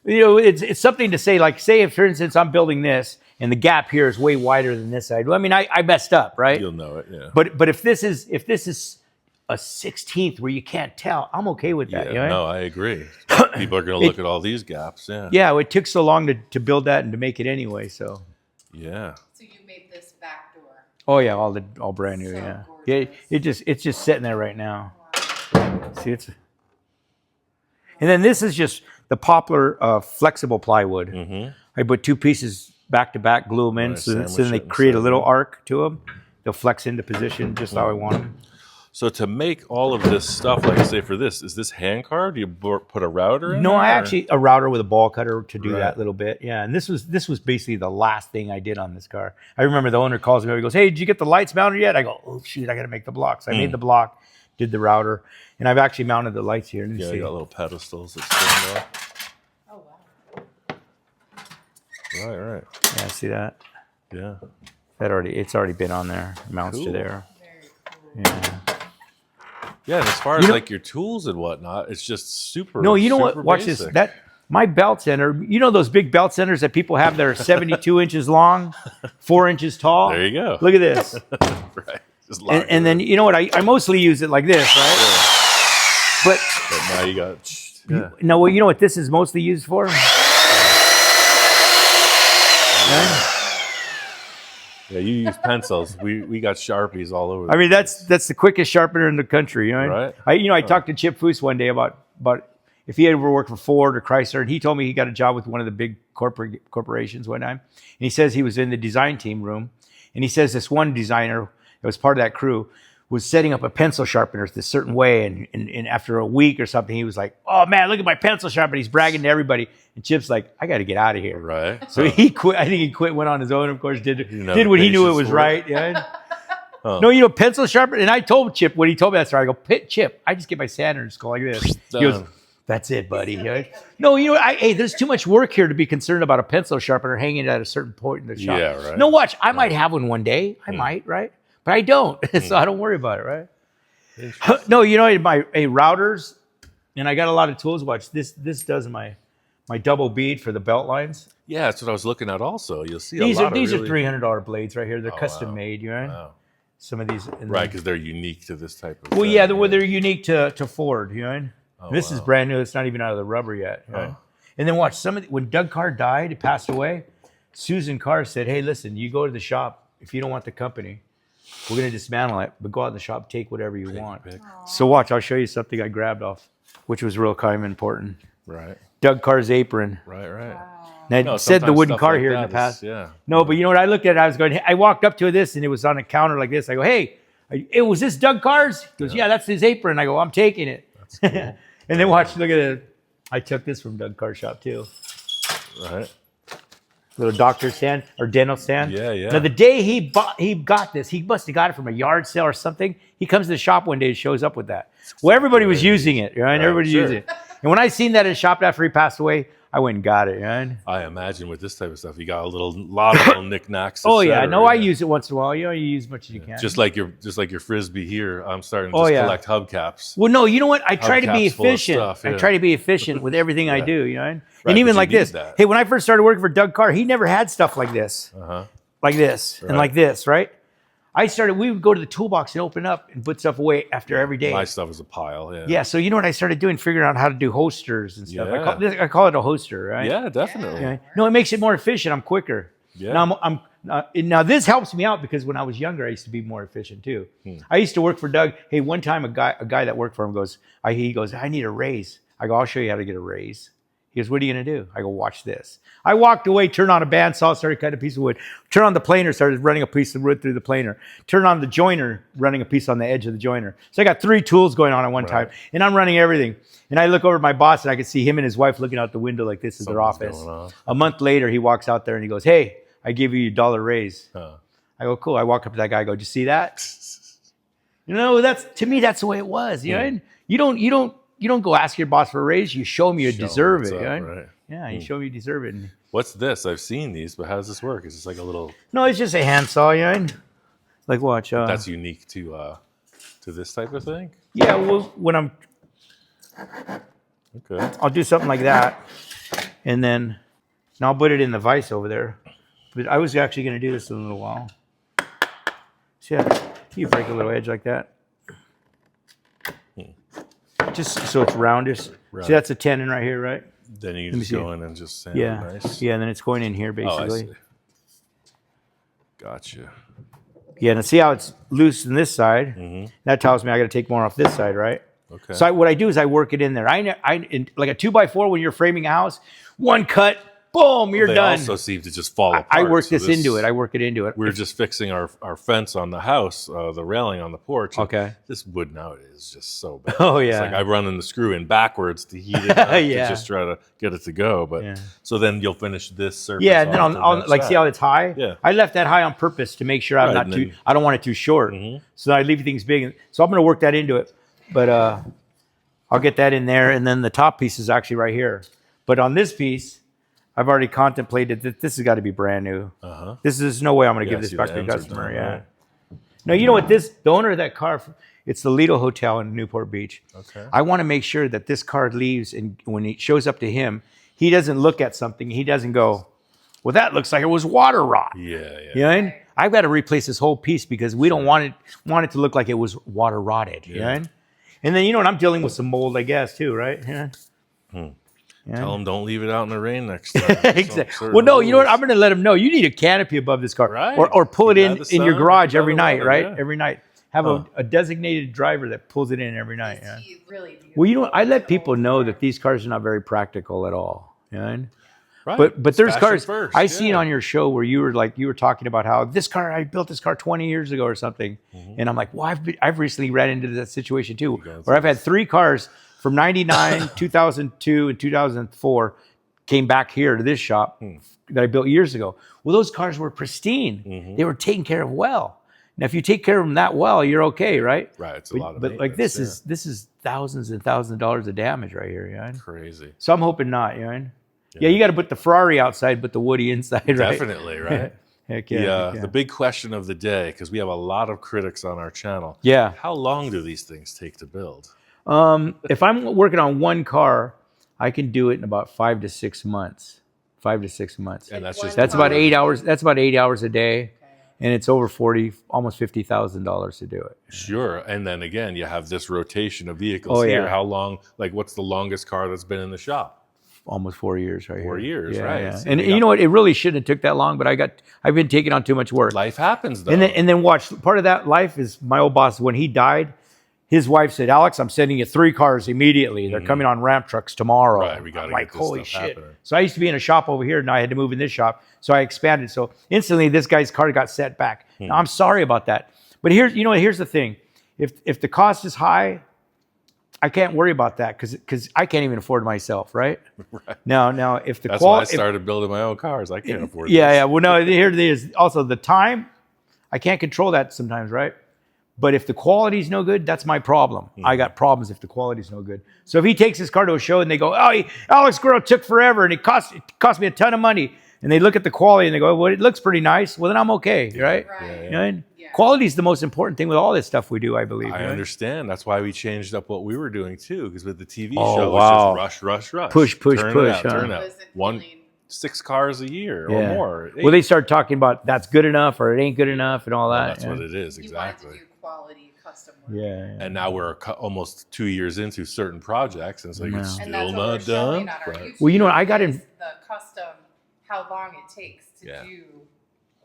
[SPEAKER 2] it's something to say. Like, say if, for instance, I'm building this and the gap here is way wider than this side. Well, I mean, I messed up, right?
[SPEAKER 1] You'll know it, yeah.
[SPEAKER 2] But if this is a 16th where you can't tell, I'm okay with that.
[SPEAKER 1] Yeah, no, I agree. People are going to look at all these gaps. Yeah.
[SPEAKER 2] Yeah, it took so long to build that and to make it anyway. So.
[SPEAKER 1] Yeah.
[SPEAKER 3] So you made this back door.
[SPEAKER 2] Oh yeah, all brand new. So gorgeous. It's just sitting there right now. Wow. See, and then this is just the poplar flexible plywood. I put two pieces back to back, glue them in, so then they create a little arc to them. They'll flex into position just how I want them.
[SPEAKER 1] So to make all of this stuff, like say for this, is this hand carved? Do you put a router in?
[SPEAKER 2] No, I actually a router with a ball cutter to do that little bit. Yeah, and this was basically the last thing I did on this car. I remember the owner calls me. He goes, "Hey, did you get the lights mounted yet?" I go, "Oh shoot, I got to make the blocks." I made the block, did the router, and I've actually mounted the lights here.
[SPEAKER 1] Yeah, you got little pedestals that stand up.
[SPEAKER 3] Oh wow.
[SPEAKER 1] Right.
[SPEAKER 2] Yeah, see that?
[SPEAKER 1] Yeah.
[SPEAKER 2] It's already been on there. It mounts to there.
[SPEAKER 3] Very cool.
[SPEAKER 2] Yeah.
[SPEAKER 1] Yeah, and as far as like your tools and whatnot, it's just super.
[SPEAKER 2] No, you know
[SPEAKER 1] what?
[SPEAKER 2] Watch
[SPEAKER 1] basic.
[SPEAKER 2] this. My belt center. You know those big belt centers that people have that are 72 inches long, 4 inches tall.
[SPEAKER 1] There you go.
[SPEAKER 2] Look at this.
[SPEAKER 1] Right. Just
[SPEAKER 2] and then you know what? I mostly use it like this, right?
[SPEAKER 1] Yeah. But now you got. Yeah.
[SPEAKER 2] No, well, you know what this is mostly used for?
[SPEAKER 1] Yeah, you use pencils. We got Sharpies all over.
[SPEAKER 2] I mean, that's the quickest sharpener in the country, you know.
[SPEAKER 1] Right.
[SPEAKER 2] I talked to Chip Foose one day about if he ever worked for Ford or Chrysler, and he told me he got a job with one of the big corporations one time, and he says he was in the design team room, and he says this one designer that was part of that crew was setting up a pencil sharpener this certain way, and after a week or something, he was like, "Oh man, look at my pencil sharpener!" He's bragging to everybody, and Chip's like, "I got to get out of here."
[SPEAKER 1] Right.
[SPEAKER 2] So he quit. I think he quit, went on his own. Of course, did what he knew it was right. Yeah. No, pencil sharpener. And I told Chip when he told me that story, I go, Chip, I just get my sander and just go like this. He goes, "That's it, buddy." No, hey, there's too much work here to be concerned about a pencil sharpener hanging at a certain point in the shop.
[SPEAKER 1] Yeah, right.
[SPEAKER 2] No, watch. I might have one one day. I might, right? But I don't, so I don't worry about it, right? No, my routers, and I got a lot of tools. Watch, this does my double bead for the belt lines.
[SPEAKER 1] Yeah, that's what I was looking at also. You'll see
[SPEAKER 2] these
[SPEAKER 1] are
[SPEAKER 2] $300 blades right here. They're custom made,
[SPEAKER 1] Wow.
[SPEAKER 2] Some of these.
[SPEAKER 1] Right, because they're unique to this type of
[SPEAKER 2] Well, yeah, they're unique to Ford, this is brand new. It's not even out of the rubber yet. And then watch, when Doug Carr died, he passed away, Susan Carr said, "Hey, listen, you go to the shop. If you don't want the company, we're going to dismantle it, but go out in the shop, take whatever you want." So watch, I'll show you something I grabbed off, which was real kind of important.
[SPEAKER 1] Right.
[SPEAKER 2] Doug Carr's apron.
[SPEAKER 1] Right.
[SPEAKER 3] Wow.
[SPEAKER 2] And I said the wooden car here in the past. No, but you know what? I looked at it, I walked up to this, and it was on a counter like this. I go, "Hey, was this Doug Carr's?" He goes, "Yeah, that's his apron." I go, "I'm taking it." That's cool. And then watch, look at it. I took this from Doug Carr's shop too.
[SPEAKER 1] Right.
[SPEAKER 2] Little doctor stand or dental stand.
[SPEAKER 1] Yeah.
[SPEAKER 2] Now the day he got this, he must have got it from a yard sale or something. He comes to the shop one day and shows up with that. Well, everybody was using it, right? Everybody used it. And when I seen that in the shop after he passed away, I went and got it, right?
[SPEAKER 1] I imagine with this type of stuff, you got a lot of little knickknacks.
[SPEAKER 2] Oh yeah, no, I use it once in a while. You use as much as you can.
[SPEAKER 1] Just like your frisbee here, I'm starting to collect hubcaps.
[SPEAKER 2] Well, no, you know what? I try to be efficient. I try to be efficient with everything I do, Right, and even like this. Hey, when I first started working for Doug Carr, he never had stuff like this, like this, and like this, right? We would go to the toolbox and open up and put stuff away after every day.
[SPEAKER 1] My stuff is a pile,
[SPEAKER 2] Yeah, so you know what I started doing? Figuring out how to do holsters and stuff. I call it a holster, right?
[SPEAKER 1] Yeah, definitely.
[SPEAKER 2] Yeah. No, it makes it more efficient. I'm quicker. Yeah. Now this helps me out because when I was younger, I used to be more efficient too. I used to work for Doug. Hey, one time a guy that worked for him goes, "I need a raise." I go, "I'll show you how to get a raise." He goes, "What are you going to do?" I go, "Watch this." I walked away, turned on a bandsaw, started cutting a piece of wood. Turned on the planer, started running a piece of wood through the planer. Turned on the joiner, running a piece on the edge of the joiner. So I got 3 tools going on at one time, and I'm running everything. And I look over at my boss, and I can see him and his wife looking out the window like this is their office. A month later, he walks out there, and he goes, "Hey, I give you $1 raise." I go, "Cool." I walk up to that guy, I go, "Did you see that?" To me, that's the way it was. You don't go ask your boss for a raise. You show him you deserve it. Right? Yeah, you show him you deserve it.
[SPEAKER 1] What's this? I've seen these, but how does this work? Is this like a little?
[SPEAKER 2] No, it's just a handsaw. Like watch.
[SPEAKER 1] That's unique to this type of thing.
[SPEAKER 2] Yeah, well, when I'm I'll do something like that, and then I'll put it in the vise over there. But I was actually going to do this in a little while. So yeah, you break a little edge like that. Just so it's roundish. Right. See, that's a tenon right here, right?
[SPEAKER 1] Then you just go in and just sand it nice.
[SPEAKER 2] Yeah, and then it's going in here, basically.
[SPEAKER 1] Oh, I see. Like
[SPEAKER 2] Yeah, and see how it's loose on this side? Mm-hmm. That tells me I got to take more off this side, right?
[SPEAKER 1] Okay.
[SPEAKER 2] So what I do is I work it in there. Like a 2x4 when you're framing a house, one cut, boom, you're done.
[SPEAKER 1] They also seem to just fall apart.
[SPEAKER 2] I work this into it. I work it into it.
[SPEAKER 1] We were just fixing our fence on the house, the railing on the porch.
[SPEAKER 2] Okay.
[SPEAKER 1] This wood nowadays is just so bad.
[SPEAKER 2] Oh, yeah.
[SPEAKER 1] It's like I'm running the screw in backwards to heat it up to just try to get it to go. But so then you'll finish this surface. Yeah,
[SPEAKER 2] and then on like see how it's high?
[SPEAKER 1] Yeah.
[SPEAKER 2] I left that high on purpose to make sure I don't want it too short. Mm-hmm. So I leave things big. So I'm going to work that into it. But I'll get that in there. And then the top piece is actually right here. But on this piece, I've already contemplated that this has got to be brand new. There's no way I'm going to give this back to the customer. Yeah. No, you know what? The owner of that car, it's the Lido Hotel in Newport Beach. Okay. I want to make sure that this car leaves, and when it shows up to him, he doesn't look at something. He doesn't go, "Well, that looks like it was water rot." Yeah. You know? I've got to replace this whole piece because we don't want it to look like it was water rotted. Yeah. You know? And then I'm dealing with some mold, I guess, too, right? Yeah.
[SPEAKER 1] Tell them don't leave it out in the rain next time.
[SPEAKER 2] Exactly. Well, no, you know what? I'm going to let them know. You need a canopy above this car,
[SPEAKER 1] right?
[SPEAKER 2] Or pull it in your garage every night, right? Yeah. Every night, have a designated driver that pulls it in every night. Yeah.
[SPEAKER 3] Really
[SPEAKER 2] well, you know what? I let people know that these cars are not very practical at all. You know?
[SPEAKER 1] Right.
[SPEAKER 2] But there's
[SPEAKER 1] Fashion
[SPEAKER 2] cars
[SPEAKER 1] first,
[SPEAKER 2] I seen on your show where you were talking about how I built this car 20 years ago or something, and I'm like, well, I've recently ran into that situation too, where I've had 3 cars from '99, 2002, and 2004 came back here to this shop that I built years ago. Well, those cars were pristine. They were taken care of well. Now, if you take care of them that well, you're okay, right?
[SPEAKER 1] Right. It's a lot of
[SPEAKER 2] but like this is thousands and thousands of dollars of damage right here, yeah.
[SPEAKER 1] Crazy.
[SPEAKER 2] So I'm hoping not, yeah. Yeah, you got to put the Ferrari outside, but the Woody inside, right?
[SPEAKER 1] Definitely, right?
[SPEAKER 2] Heck yeah,
[SPEAKER 1] the big question of the day, because we have a lot of critics on our channel.
[SPEAKER 2] Yeah.
[SPEAKER 1] How long do these things take to build?
[SPEAKER 2] If I'm working on one car, I can do it in about 5 to 6 months. 5 to 6 months.
[SPEAKER 1] And that's
[SPEAKER 2] about 8 hours. That's about 8 hours a day. And it's over almost $50,000 to do it.
[SPEAKER 1] Sure. And then again, you have this rotation of vehicles here. How long, like what's the longest car that's been in the shop?
[SPEAKER 2] Almost 4 years right
[SPEAKER 1] 4
[SPEAKER 2] here.
[SPEAKER 1] years, right.
[SPEAKER 2] Yeah. And you know what? It really shouldn't have took that long, but I've been taking on too much work.
[SPEAKER 1] Life happens though.
[SPEAKER 2] And then watch, part of that life is my old boss, when he died, his wife said, Alex, I'm sending you 3 cars immediately. They're coming on ramp trucks tomorrow.
[SPEAKER 1] Right, we got to get this
[SPEAKER 2] holy
[SPEAKER 1] stuff
[SPEAKER 2] shit.
[SPEAKER 1] happening.
[SPEAKER 2] So I used to be in a shop over here, and I had to move in this shop. So I expanded. So instantly, this guy's car got set back. Now, I'm sorry about that. But here's the thing. If the cost is high, I can't worry about that because I can't even afford myself, right?
[SPEAKER 1] Right.
[SPEAKER 2] Now if the
[SPEAKER 1] That's why I started building my own cars. I can't afford this.
[SPEAKER 2] Yeah. Well, no, here it is. Also, the time, I can't control that sometimes, right? But if the quality's no good, that's my problem. I got problems if the quality's no good. So if he takes his car to a show and they go, oh, Alex Gurrero took forever and it cost me a ton of money. And they look at the quality and they go, well, it looks pretty nice. Well, then I'm okay, right?
[SPEAKER 3] Right.
[SPEAKER 2] You know, quality is the most important thing with all this stuff we do, I believe.
[SPEAKER 1] I understand. That's why we changed up what we were doing too, because with the TV
[SPEAKER 2] Oh,
[SPEAKER 1] show,
[SPEAKER 2] wow.
[SPEAKER 1] it's just rush.
[SPEAKER 2] Push,
[SPEAKER 1] Turn it out,
[SPEAKER 2] huh?
[SPEAKER 1] turn it out. 6 cars a year or more. 8.
[SPEAKER 2] Well, they start talking about that's good enough or it ain't good enough and all that.
[SPEAKER 1] That's what it is, exactly.
[SPEAKER 3] You wanted to do quality custom work.
[SPEAKER 2] Yeah.
[SPEAKER 1] And now we're almost 2 years into certain projects, and it's like it's
[SPEAKER 3] And
[SPEAKER 1] still
[SPEAKER 3] that's what
[SPEAKER 1] not
[SPEAKER 3] we're showing
[SPEAKER 1] done.
[SPEAKER 3] on our
[SPEAKER 1] Right.
[SPEAKER 3] YouTube
[SPEAKER 2] Well, you know what? I got
[SPEAKER 3] is
[SPEAKER 2] in.
[SPEAKER 3] the custom, how long it takes to do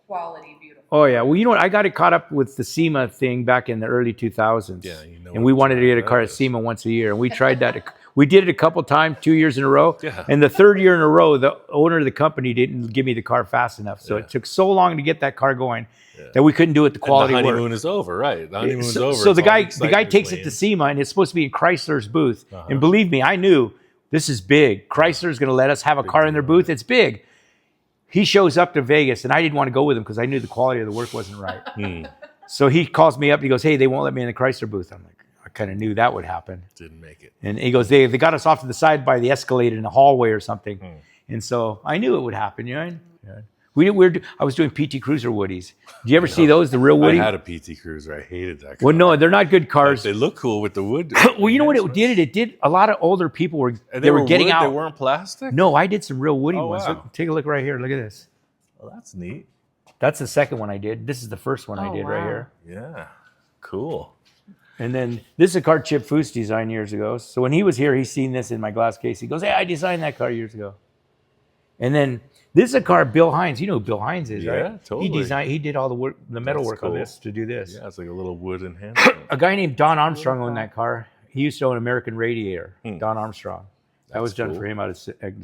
[SPEAKER 3] quality, beautiful.
[SPEAKER 2] Oh yeah. Well, you know what? I got it caught up with the SEMA thing back in the early 2000s.
[SPEAKER 1] Yeah, you know
[SPEAKER 2] and we wanted to get a car at SEMA once a year, and we tried that. We did it a couple times, 2 years in a row.
[SPEAKER 1] Yeah.
[SPEAKER 2] And the 3rd year in a row, the owner of the company didn't give me the car fast enough. So it took so long to get that car going that we couldn't do it the quality
[SPEAKER 1] and the honeymoon
[SPEAKER 2] work.
[SPEAKER 1] is over, right? The honeymoon's
[SPEAKER 2] So,
[SPEAKER 1] over.
[SPEAKER 2] so
[SPEAKER 1] It's
[SPEAKER 2] the
[SPEAKER 1] all
[SPEAKER 2] guy takes it to
[SPEAKER 1] excitement
[SPEAKER 2] SEMA, and it's supposed to be in Chrysler's booth. And believe me, I knew this is big. Chrysler's going to let us have a car in their booth. It's big. He shows up to Vegas, and I didn't want to go with him because I knew the quality of the work wasn't right. So he calls me up. He goes, hey, they won't let me in the Chrysler booth. I'm like, I kind of knew that would happen.
[SPEAKER 1] Didn't make it.
[SPEAKER 2] And he goes, they got us off to the side by the escalator in the hallway or something. And so I knew it would happen. You know? I was doing PT Cruiser Woodies. Did you ever see those, the real Woody?
[SPEAKER 1] I had a PT Cruiser. I hated that car.
[SPEAKER 2] Well, no, they're not good cars.
[SPEAKER 1] They look cool with the wood.
[SPEAKER 2] Well, you know what it did? It did. A lot of older people were
[SPEAKER 1] They
[SPEAKER 2] were getting
[SPEAKER 1] wood?
[SPEAKER 2] out.
[SPEAKER 1] They weren't plastic?
[SPEAKER 2] No, I did some real Woody
[SPEAKER 1] Oh,
[SPEAKER 2] ones.
[SPEAKER 1] wow.
[SPEAKER 2] Look, take a look right here. Look at this.
[SPEAKER 1] Well, that's neat.
[SPEAKER 2] That's the second one I did. This is the first one I did right here.
[SPEAKER 1] Yeah. Cool.
[SPEAKER 2] And then this is a car Chip Foose designed years ago. So when he was here, he's seen this in my glass case. He goes, hey, I designed that car years ago. And then this is a car Bill Hines. You know who Bill Hines is, right?
[SPEAKER 1] Yeah, totally.
[SPEAKER 2] He did all the work, the metal
[SPEAKER 1] That's
[SPEAKER 2] work
[SPEAKER 1] cool.
[SPEAKER 2] on this to do this.
[SPEAKER 1] Yeah, it's like a little wood enhancement.
[SPEAKER 2] A guy named Don Armstrong owned that car. He used to own American Radiator. Don Armstrong. That was done
[SPEAKER 1] cool.
[SPEAKER 2] for him out of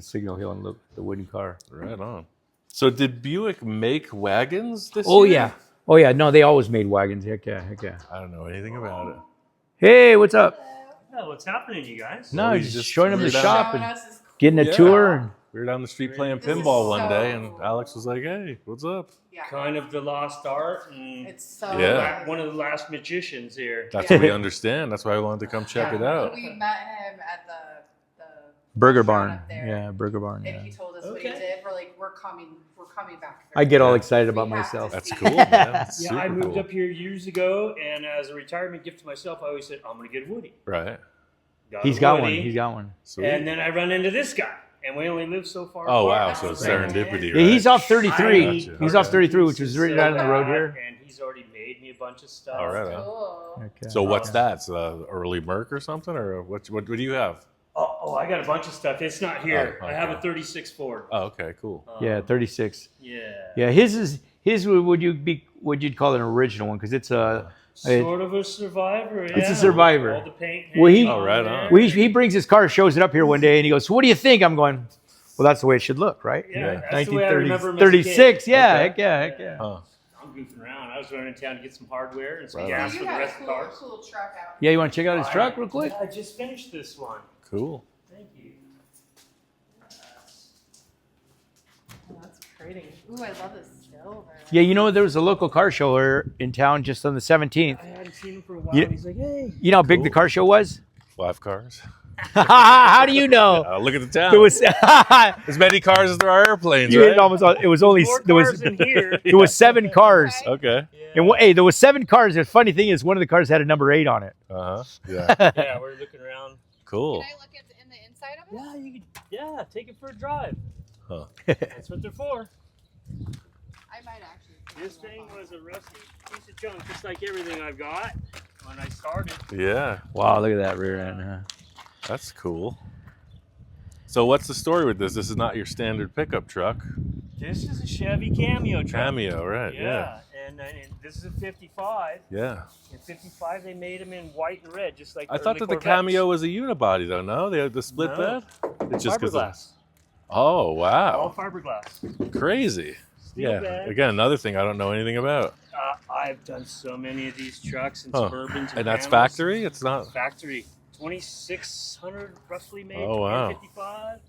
[SPEAKER 2] Signal Hill and the wooden car.
[SPEAKER 1] Right on. So did Buick make wagons this
[SPEAKER 2] Oh
[SPEAKER 1] year?
[SPEAKER 2] yeah. Oh yeah. No, they always made wagons. Heck yeah.
[SPEAKER 1] I don't know anything about it.
[SPEAKER 2] Hey, what's up?
[SPEAKER 4] Oh, what's happening, you guys?
[SPEAKER 2] No,
[SPEAKER 1] he's
[SPEAKER 2] just
[SPEAKER 1] just
[SPEAKER 2] showing them the
[SPEAKER 1] showing
[SPEAKER 2] shop
[SPEAKER 3] Showing
[SPEAKER 2] and
[SPEAKER 3] us his
[SPEAKER 2] getting a
[SPEAKER 1] Yeah.
[SPEAKER 2] tour. And
[SPEAKER 1] We were down the street playing
[SPEAKER 3] This is
[SPEAKER 1] pinball one
[SPEAKER 3] so
[SPEAKER 1] day, and
[SPEAKER 3] cool.
[SPEAKER 1] Alex was like, "Hey, what's up?"
[SPEAKER 3] Yeah.
[SPEAKER 4] Kind of the lost art, and
[SPEAKER 3] It's so
[SPEAKER 1] Yeah.
[SPEAKER 4] one of the last magicians here.
[SPEAKER 1] That's what we understand. That's why I wanted to come check it out.
[SPEAKER 3] We met him at the
[SPEAKER 2] Burger
[SPEAKER 3] restaurant
[SPEAKER 2] Barn.
[SPEAKER 3] up there.
[SPEAKER 2] Yeah, Burger Barn.
[SPEAKER 3] And
[SPEAKER 2] Yeah.
[SPEAKER 3] he told us what he
[SPEAKER 4] Okay.
[SPEAKER 3] did. We're like, we're coming back.
[SPEAKER 2] I get all
[SPEAKER 1] Yeah.
[SPEAKER 2] excited about
[SPEAKER 3] We have
[SPEAKER 2] myself.
[SPEAKER 3] to
[SPEAKER 1] That's
[SPEAKER 3] see
[SPEAKER 1] cool,
[SPEAKER 3] it.
[SPEAKER 1] man. That's
[SPEAKER 4] Yeah, I
[SPEAKER 1] super
[SPEAKER 4] moved
[SPEAKER 1] cool.
[SPEAKER 4] up here years ago, and as a retirement gift to myself, I always said, I'm going to get a Woody.
[SPEAKER 1] Right.
[SPEAKER 2] He's
[SPEAKER 4] a
[SPEAKER 2] got one.
[SPEAKER 4] Woody.
[SPEAKER 2] He's got one.
[SPEAKER 1] Sweet.
[SPEAKER 4] And then I run into this guy, and we only live so far
[SPEAKER 1] Oh
[SPEAKER 4] apart.
[SPEAKER 1] wow! So it's
[SPEAKER 3] Right.
[SPEAKER 1] serendipity,
[SPEAKER 2] Yeah,
[SPEAKER 1] right?
[SPEAKER 2] he's off 33.
[SPEAKER 4] I-
[SPEAKER 2] He's off 33, which was right down the road
[SPEAKER 4] bad,
[SPEAKER 2] here.
[SPEAKER 4] And he's already made me a bunch of stuff.
[SPEAKER 1] All right.
[SPEAKER 3] Cool.
[SPEAKER 2] Okay.
[SPEAKER 1] So what's that? It's early Merc or something, or what do you have?
[SPEAKER 4] Oh, I got a bunch of stuff. It's not here.
[SPEAKER 1] Oh,
[SPEAKER 4] I have
[SPEAKER 1] okay.
[SPEAKER 4] a 36 Ford.
[SPEAKER 1] Oh, okay, cool.
[SPEAKER 2] Yeah, 36.
[SPEAKER 4] Yeah.
[SPEAKER 2] Yeah, his would you'd call it an original one because it's a
[SPEAKER 4] Sort of a survivor.
[SPEAKER 2] It's a
[SPEAKER 4] yeah.
[SPEAKER 2] survivor.
[SPEAKER 4] All the paint.
[SPEAKER 2] Well, he-
[SPEAKER 4] hanging
[SPEAKER 1] Oh, right
[SPEAKER 4] there.
[SPEAKER 1] on.
[SPEAKER 2] well, he brings his car, shows it up here one day, and he goes, "So what do you think?" I'm going, Well, that's the way it should look, right?
[SPEAKER 4] Yeah, that's the way I remember him as a
[SPEAKER 2] 36.
[SPEAKER 4] kid.
[SPEAKER 2] Yeah,
[SPEAKER 1] Okay.
[SPEAKER 2] heck yeah, heck yeah.
[SPEAKER 1] Huh.
[SPEAKER 4] I'm goofing around. I was running in town to get some hardware and some
[SPEAKER 1] Right
[SPEAKER 4] gas
[SPEAKER 3] So
[SPEAKER 4] for
[SPEAKER 3] you
[SPEAKER 4] the
[SPEAKER 3] got
[SPEAKER 4] rest
[SPEAKER 3] a
[SPEAKER 4] of the cars.
[SPEAKER 3] cool truck out.
[SPEAKER 2] Yeah, you want to check out his truck real quick?
[SPEAKER 4] I just finished this one.
[SPEAKER 1] Cool.
[SPEAKER 4] Thank you.
[SPEAKER 3] Oh, that's pretty. Ooh, I love the silver.
[SPEAKER 2] Yeah, you know, there was a local car show here in town just on the 17th.
[SPEAKER 4] I hadn't seen him for a while.
[SPEAKER 2] You-
[SPEAKER 4] He's like, hey.
[SPEAKER 2] You know how big
[SPEAKER 1] Cool.
[SPEAKER 2] the car show was?
[SPEAKER 1] 5 cars.
[SPEAKER 2] How do you know?
[SPEAKER 1] Look at the town.
[SPEAKER 2] There was
[SPEAKER 1] as many cars as there are airplanes,
[SPEAKER 2] you
[SPEAKER 1] right?
[SPEAKER 2] almost it was only
[SPEAKER 4] More
[SPEAKER 2] there was
[SPEAKER 4] cars in here.
[SPEAKER 2] there was 7 cars.
[SPEAKER 1] Okay.
[SPEAKER 2] And hey, there was 7 cars. The funny thing is, one of the cars had a number 8 on it.
[SPEAKER 1] Uh-huh. Yeah.
[SPEAKER 4] Yeah, we're looking around.
[SPEAKER 1] Cool.
[SPEAKER 3] Can I look at in the inside of it?
[SPEAKER 4] Yeah, you could, yeah, take it for a drive.
[SPEAKER 1] Huh.
[SPEAKER 4] That's what they're for.
[SPEAKER 3] I might actually.
[SPEAKER 4] This thing was a rusty piece of junk, just like everything I've got when I started.
[SPEAKER 1] Yeah.
[SPEAKER 2] Wow, look at that rear end. Huh?
[SPEAKER 1] That's cool. So what's the story with this? This is not your standard pickup truck.
[SPEAKER 4] This is a Chevy Cameo truck.
[SPEAKER 1] Cameo, right? Yeah.
[SPEAKER 4] And this is a 55.
[SPEAKER 1] Yeah.
[SPEAKER 4] In 55, they made them in white and red, just like
[SPEAKER 1] I thought that
[SPEAKER 4] early
[SPEAKER 1] the Cameo was a unibody, though. No, they had the split
[SPEAKER 4] No.
[SPEAKER 1] bed. It's just 'cause of-
[SPEAKER 4] fiberglass.
[SPEAKER 1] Oh
[SPEAKER 4] All
[SPEAKER 1] wow,
[SPEAKER 4] fiberglass.
[SPEAKER 1] crazy.
[SPEAKER 4] Steel
[SPEAKER 1] Yeah.
[SPEAKER 4] bed.
[SPEAKER 1] Again, another thing I don't know anything about.
[SPEAKER 4] I've done so many of these trucks and
[SPEAKER 1] Huh.
[SPEAKER 4] Suburbans.
[SPEAKER 1] And that's
[SPEAKER 4] Panels.
[SPEAKER 1] factory. It's not.
[SPEAKER 4] Factory. 2,600 roughly made.
[SPEAKER 1] Oh, wow.
[SPEAKER 4] 55,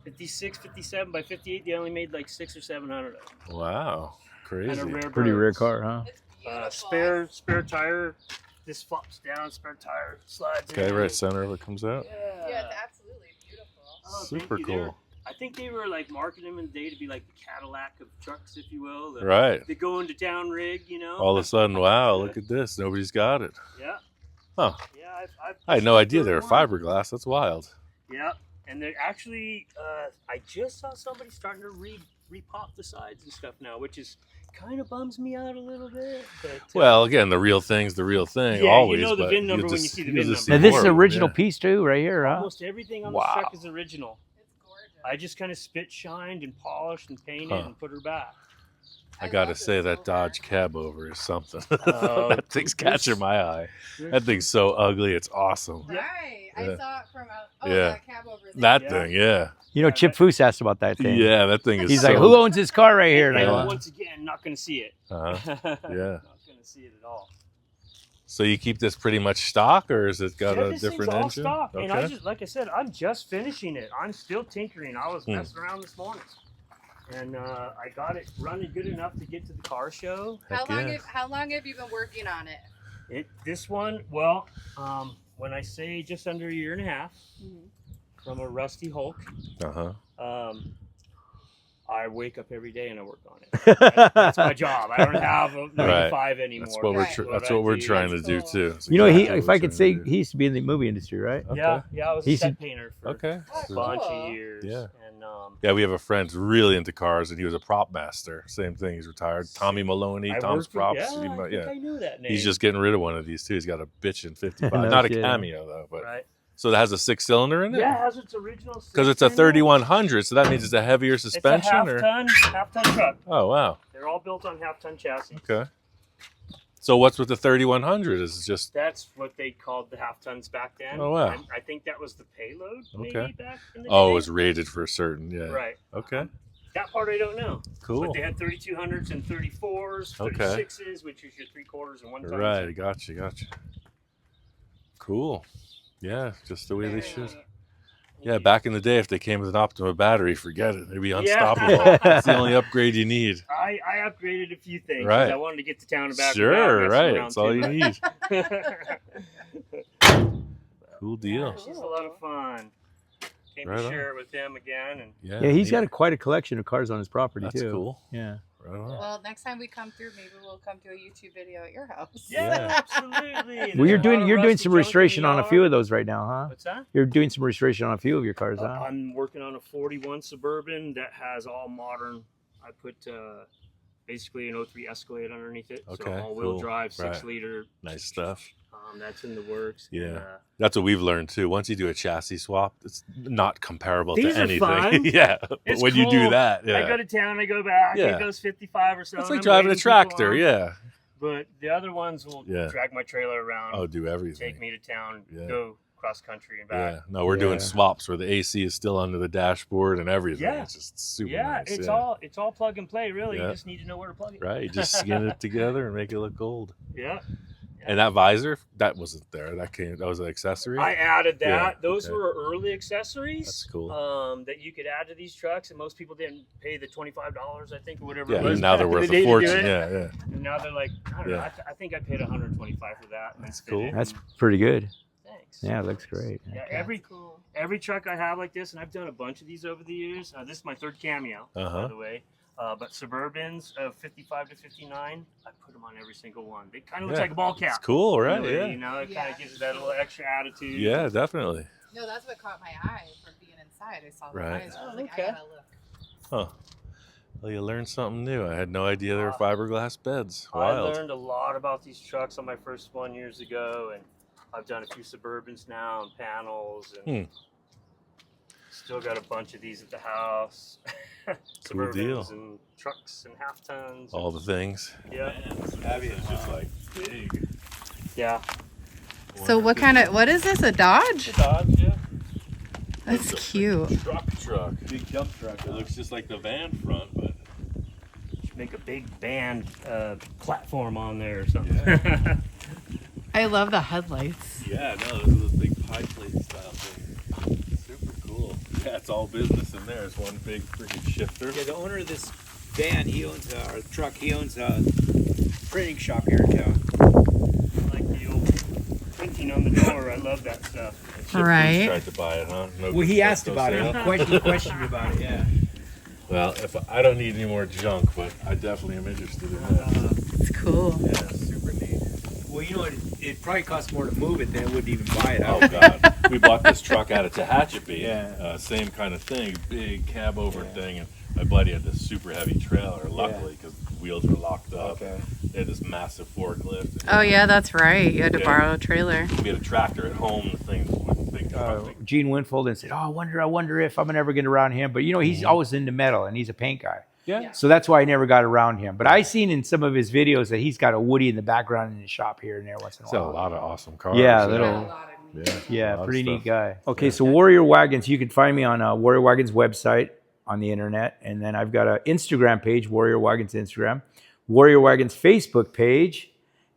[SPEAKER 4] 56, 57. By 58, they only made like 600 or 700 of them.
[SPEAKER 1] Wow,
[SPEAKER 4] And a
[SPEAKER 1] crazy.
[SPEAKER 4] rare
[SPEAKER 2] Pretty rare
[SPEAKER 4] birds.
[SPEAKER 2] car, huh?
[SPEAKER 3] It's beautiful.
[SPEAKER 4] Spare tire. This flops down. Spare tire slides.
[SPEAKER 1] Okay,
[SPEAKER 4] in.
[SPEAKER 1] right center of it comes out.
[SPEAKER 3] Yeah, it's absolutely beautiful.
[SPEAKER 4] Oh, thank
[SPEAKER 1] Super
[SPEAKER 4] you.
[SPEAKER 1] cool.
[SPEAKER 4] I think they were like marketing them in the day to be like the Cadillac of trucks, if you will. The,
[SPEAKER 1] Right.
[SPEAKER 4] The go into town rig, you know.
[SPEAKER 1] All of a sudden, wow, look at this. Nobody's got it.
[SPEAKER 4] Yeah.
[SPEAKER 1] Huh.
[SPEAKER 4] Yeah,
[SPEAKER 1] I had no idea they were
[SPEAKER 4] five.
[SPEAKER 1] fiberglass. That's wild.
[SPEAKER 4] Yeah, and they're actually, I just saw somebody starting to repop the sides and stuff now, which is kind of bums me out a little bit. But,
[SPEAKER 1] Well, again, the real thing's the real thing.
[SPEAKER 4] Yeah, you
[SPEAKER 1] always.
[SPEAKER 4] know the
[SPEAKER 1] but
[SPEAKER 4] VIN number
[SPEAKER 1] you'll
[SPEAKER 4] when you
[SPEAKER 1] just-
[SPEAKER 4] see the
[SPEAKER 1] you'll
[SPEAKER 4] VIN
[SPEAKER 1] just
[SPEAKER 4] number.
[SPEAKER 1] see
[SPEAKER 2] And this is
[SPEAKER 1] more
[SPEAKER 2] an
[SPEAKER 1] of 'em,
[SPEAKER 2] original
[SPEAKER 1] yeah.
[SPEAKER 2] piece too, right here, huh?
[SPEAKER 4] almost everything on
[SPEAKER 2] Wow.
[SPEAKER 4] this truck is original.
[SPEAKER 3] It's gorgeous.
[SPEAKER 4] I just kind of spit shined and polished and painted
[SPEAKER 1] Huh.
[SPEAKER 4] and put her back.
[SPEAKER 1] I
[SPEAKER 3] love
[SPEAKER 1] gotta
[SPEAKER 3] the
[SPEAKER 1] say that
[SPEAKER 3] silver.
[SPEAKER 1] Dodge cab over is something.
[SPEAKER 4] Oh,
[SPEAKER 1] that thing's catching my eye. That thing's so ugly. It's awesome.
[SPEAKER 3] Right.
[SPEAKER 1] Yeah.
[SPEAKER 3] I saw it from out. Oh,
[SPEAKER 1] Yeah.
[SPEAKER 3] that cab over there.
[SPEAKER 1] That
[SPEAKER 4] Yeah.
[SPEAKER 1] thing, yeah.
[SPEAKER 2] You know, Chip Foose asked about that thing.
[SPEAKER 1] Yeah, that thing is
[SPEAKER 2] He's
[SPEAKER 1] so,
[SPEAKER 2] like, who owns this car right here?
[SPEAKER 4] And
[SPEAKER 1] Yeah.
[SPEAKER 4] once again, not going to see it.
[SPEAKER 1] Uh-huh. Yeah.
[SPEAKER 4] Not going to see it at all.
[SPEAKER 1] So you keep this pretty much stock, or has it got
[SPEAKER 4] Yeah,
[SPEAKER 1] a
[SPEAKER 4] this
[SPEAKER 1] different
[SPEAKER 4] thing's all
[SPEAKER 1] engine?
[SPEAKER 4] stock. And I
[SPEAKER 1] Okay.
[SPEAKER 4] just, like I said, I'm just finishing it. I'm still tinkering. I was
[SPEAKER 1] Hmm.
[SPEAKER 4] messing around this morning, and I got it running good enough to get to the car show.
[SPEAKER 3] How
[SPEAKER 1] Heck
[SPEAKER 3] long?
[SPEAKER 1] yeah.
[SPEAKER 3] How long have you been working on it?
[SPEAKER 4] This one, well, when I say just under a year and a half, from a rusty Hulk,
[SPEAKER 1] Uh-huh.
[SPEAKER 4] I wake up every day and I work on it. That's my job. I don't have a 9 to
[SPEAKER 1] Right.
[SPEAKER 4] 5 anymore.
[SPEAKER 1] That's what we're
[SPEAKER 3] Right.
[SPEAKER 1] that's what we're trying to
[SPEAKER 3] That's
[SPEAKER 1] do
[SPEAKER 3] cool.
[SPEAKER 1] too. That's
[SPEAKER 2] You know, he,
[SPEAKER 1] exactly
[SPEAKER 2] if
[SPEAKER 1] what
[SPEAKER 2] I
[SPEAKER 1] we're
[SPEAKER 2] could
[SPEAKER 1] trying
[SPEAKER 2] say,
[SPEAKER 1] to do.
[SPEAKER 2] he used to be in the movie industry, right?
[SPEAKER 1] Okay.
[SPEAKER 4] Yeah, I was a
[SPEAKER 2] He's
[SPEAKER 4] set painter for
[SPEAKER 1] Okay.
[SPEAKER 4] a
[SPEAKER 1] So-
[SPEAKER 4] bunch
[SPEAKER 3] Cool.
[SPEAKER 4] of years.
[SPEAKER 1] Yeah.
[SPEAKER 4] And
[SPEAKER 1] Yeah, we have a friend who's really into cars, and he was a prop master. Same thing. He's retired. Tommy Maloney,
[SPEAKER 4] I
[SPEAKER 1] Tom's
[SPEAKER 4] worked for-
[SPEAKER 1] Props.
[SPEAKER 4] Yeah, I think I knew that name.
[SPEAKER 1] He's just getting rid of one of these too. He's got a bitch in 55.
[SPEAKER 2] No
[SPEAKER 1] Not a
[SPEAKER 2] kidding.
[SPEAKER 1] Cameo though, but
[SPEAKER 4] right.
[SPEAKER 1] so it has a 6-cylinder in it.
[SPEAKER 4] Yeah, it has its original.
[SPEAKER 1] Because it's a
[SPEAKER 4] six-cylinder.
[SPEAKER 1] 3100, so that means it's a heavier
[SPEAKER 4] It's a
[SPEAKER 1] suspension. or
[SPEAKER 4] half-ton truck.
[SPEAKER 1] oh wow,
[SPEAKER 4] They're all built on half-ton chassis.
[SPEAKER 1] okay. So what's with the 3100? Is it just
[SPEAKER 4] That's what they called the half-tons back then.
[SPEAKER 1] Oh, wow.
[SPEAKER 4] And I think that was the payload, maybe
[SPEAKER 1] Okay.
[SPEAKER 4] back in the
[SPEAKER 1] oh,
[SPEAKER 4] day.
[SPEAKER 1] it was rated for a certain yeah.
[SPEAKER 4] Right.
[SPEAKER 1] Okay,
[SPEAKER 4] That part I don't know.
[SPEAKER 1] cool.
[SPEAKER 4] But they had 3200s and 34s,
[SPEAKER 1] Okay.
[SPEAKER 4] 36s, which is your 3/4 and 1 tons.
[SPEAKER 1] Right, gotcha. Cool. Yeah, just the way they
[SPEAKER 3] Very
[SPEAKER 1] should.
[SPEAKER 3] neat.
[SPEAKER 1] Yeah, back in the day, if they came with an Optima battery, forget it. They'd be
[SPEAKER 4] Yeah.
[SPEAKER 1] unstoppable. That's the only upgrade you need.
[SPEAKER 4] I upgraded a few things. 'cause
[SPEAKER 1] Right.
[SPEAKER 4] I wanted to get to town and back.
[SPEAKER 1] Sure,
[SPEAKER 4] without
[SPEAKER 1] right.
[SPEAKER 4] messing
[SPEAKER 1] That's all you
[SPEAKER 4] around
[SPEAKER 1] need.
[SPEAKER 4] too
[SPEAKER 1] Cool deal.
[SPEAKER 4] much. It's a lot of fun. Came
[SPEAKER 1] Right
[SPEAKER 4] to
[SPEAKER 1] on.
[SPEAKER 4] share it with him again, and
[SPEAKER 1] Yeah,
[SPEAKER 2] Yeah, he's
[SPEAKER 1] neat.
[SPEAKER 2] got quite a collection of cars on his property
[SPEAKER 1] That's
[SPEAKER 2] too.
[SPEAKER 1] cool.
[SPEAKER 2] Yeah.
[SPEAKER 1] Right on.
[SPEAKER 3] Well, next time we come through, maybe we'll come to a YouTube video at your house.
[SPEAKER 4] yeah, absolutely.
[SPEAKER 2] Well,
[SPEAKER 4] There's a lot
[SPEAKER 2] you're
[SPEAKER 4] of
[SPEAKER 2] doing
[SPEAKER 4] rusty
[SPEAKER 2] some
[SPEAKER 4] junk in
[SPEAKER 2] restoration
[SPEAKER 4] the
[SPEAKER 2] on a
[SPEAKER 4] yard.
[SPEAKER 2] few of those right now, huh?
[SPEAKER 4] What's that?
[SPEAKER 2] You're doing some restoration on a few of your cars, huh?
[SPEAKER 4] I'm working on a 41 Suburban that has all modern. I put basically an 03 Escalade underneath it.
[SPEAKER 1] Okay,
[SPEAKER 4] So all-wheel
[SPEAKER 1] cool.
[SPEAKER 4] drive, 6
[SPEAKER 1] Right.
[SPEAKER 4] liter.
[SPEAKER 1] Nice stuff.
[SPEAKER 4] That's in the works.
[SPEAKER 1] Yeah.
[SPEAKER 4] And,
[SPEAKER 1] That's what we've learned too. Once you do a chassis swap, it's not comparable
[SPEAKER 4] These
[SPEAKER 1] to
[SPEAKER 4] are
[SPEAKER 1] anything.
[SPEAKER 4] fun.
[SPEAKER 1] Yeah. But
[SPEAKER 4] It's
[SPEAKER 1] when you do
[SPEAKER 4] cool.
[SPEAKER 1] that, yeah.
[SPEAKER 4] I go to town, I go back.
[SPEAKER 1] Yeah.
[SPEAKER 4] It goes 55 or so.
[SPEAKER 1] it's
[SPEAKER 4] and
[SPEAKER 1] like
[SPEAKER 4] I'm
[SPEAKER 1] driving a
[SPEAKER 4] waving people
[SPEAKER 1] tractor,
[SPEAKER 4] on.
[SPEAKER 1] yeah.
[SPEAKER 4] But the other ones will
[SPEAKER 1] Yeah.
[SPEAKER 4] drag my trailer around,
[SPEAKER 1] Oh, do everything.
[SPEAKER 4] take me to town,
[SPEAKER 1] Yeah.
[SPEAKER 4] go cross country and back.
[SPEAKER 1] Yeah, no, we're doing swaps where the AC is still under the dashboard and everything.
[SPEAKER 4] Yeah.
[SPEAKER 1] It's just super nice.
[SPEAKER 4] It's all plug and play, really. You just need to know where to plug it.
[SPEAKER 1] Right, you just skin it together and make it look gold.
[SPEAKER 4] Yeah.
[SPEAKER 1] And that visor, that wasn't there. That was an accessory.
[SPEAKER 4] I added that.
[SPEAKER 1] Yeah,
[SPEAKER 4] Those were early accessories.
[SPEAKER 1] That's cool.
[SPEAKER 4] That you could add to these trucks, and most people didn't pay the $25, I think, or whatever.
[SPEAKER 1] Yeah,
[SPEAKER 4] it was.
[SPEAKER 1] and now they're worth a fortune. Yeah.
[SPEAKER 4] And now they're like, I don't know. I think I paid $125 for that.
[SPEAKER 1] That's cool.
[SPEAKER 2] That's pretty good.
[SPEAKER 4] Thanks.
[SPEAKER 2] Yeah, it looks great.
[SPEAKER 4] Yeah, every truck I have like this, and I've done a bunch of these over the years. This is my third Cameo, by the way. But Suburbans of 55 to 59, I put them on every single one. They kind of look like a ball cap.
[SPEAKER 1] It's cool, right?
[SPEAKER 4] Really,
[SPEAKER 1] Yeah.
[SPEAKER 4] You know, it kind of gives it that little extra attitude.
[SPEAKER 1] Yeah, definitely.
[SPEAKER 3] No, that's what caught my eye from being inside. I saw the visor. I was like, I gotta look.
[SPEAKER 1] Huh. Well, you learned something new. I had no idea there were fiberglass beds. Wild.
[SPEAKER 4] I learned a lot about these trucks on my first one years ago, and I've done a few Suburbans now and panels, and still got a bunch of these at the house.
[SPEAKER 1] Cool deal.
[SPEAKER 4] And trucks and half tons.
[SPEAKER 1] All the things.
[SPEAKER 4] Yeah.
[SPEAKER 1] It's just like big.
[SPEAKER 4] Yeah.
[SPEAKER 3] So what is this, a Dodge?
[SPEAKER 1] A Dodge, yeah.
[SPEAKER 3] That's cute.
[SPEAKER 1] Truck. Big dump truck. It looks just like the van front, but
[SPEAKER 4] make a big band platform on there or something.
[SPEAKER 1] Yeah.
[SPEAKER 3] I love the headlights.
[SPEAKER 1] Yeah, no, those are those big pie plate style things. Super cool. Yeah, it's all business in there. It's one big freaking shifter.
[SPEAKER 2] Yeah, the owner of this van, he owns a printing shop here in town.
[SPEAKER 4] I like the old printing on the door. I love that stuff.
[SPEAKER 3] Right.
[SPEAKER 1] Tried to buy it, huh? No,
[SPEAKER 2] Well, he asked about it. He questioned about it, yeah.
[SPEAKER 1] Well, if I don't need any more junk, but I definitely am interested in that.
[SPEAKER 3] It's cool.
[SPEAKER 1] Yeah, super neat.
[SPEAKER 2] Well, you know, it probably costs more to move it than it would even buy it.
[SPEAKER 1] Oh, God. We bought this truck out of Tehachapi.
[SPEAKER 2] Yeah.
[SPEAKER 1] Same kind of thing, big cab over thing. And my buddy had this super heavy trailer, luckily, because the wheels were locked up.
[SPEAKER 2] Okay.
[SPEAKER 1] They had this massive forklift.
[SPEAKER 3] Oh, yeah, that's right. You had to borrow a trailer.
[SPEAKER 1] We had a tractor at home. The thing was big.
[SPEAKER 2] Gene Winfold and said, "Oh, I wonder if I'm ever get around him." But you know, he's always into metal, and he's a paint guy.
[SPEAKER 1] Yeah.
[SPEAKER 2] So that's why I never got around him. But I seen in some of his videos that he's got a Woody in the background in his shop here and there once in a while.
[SPEAKER 1] A lot of awesome cars.
[SPEAKER 2] Yeah, pretty neat guy. Okay, so Warrior Wagons, you can find me on Warrior Wagons website on the internet, and then I've got an Instagram page, Warrior Wagons Instagram, Warrior Wagons Facebook page,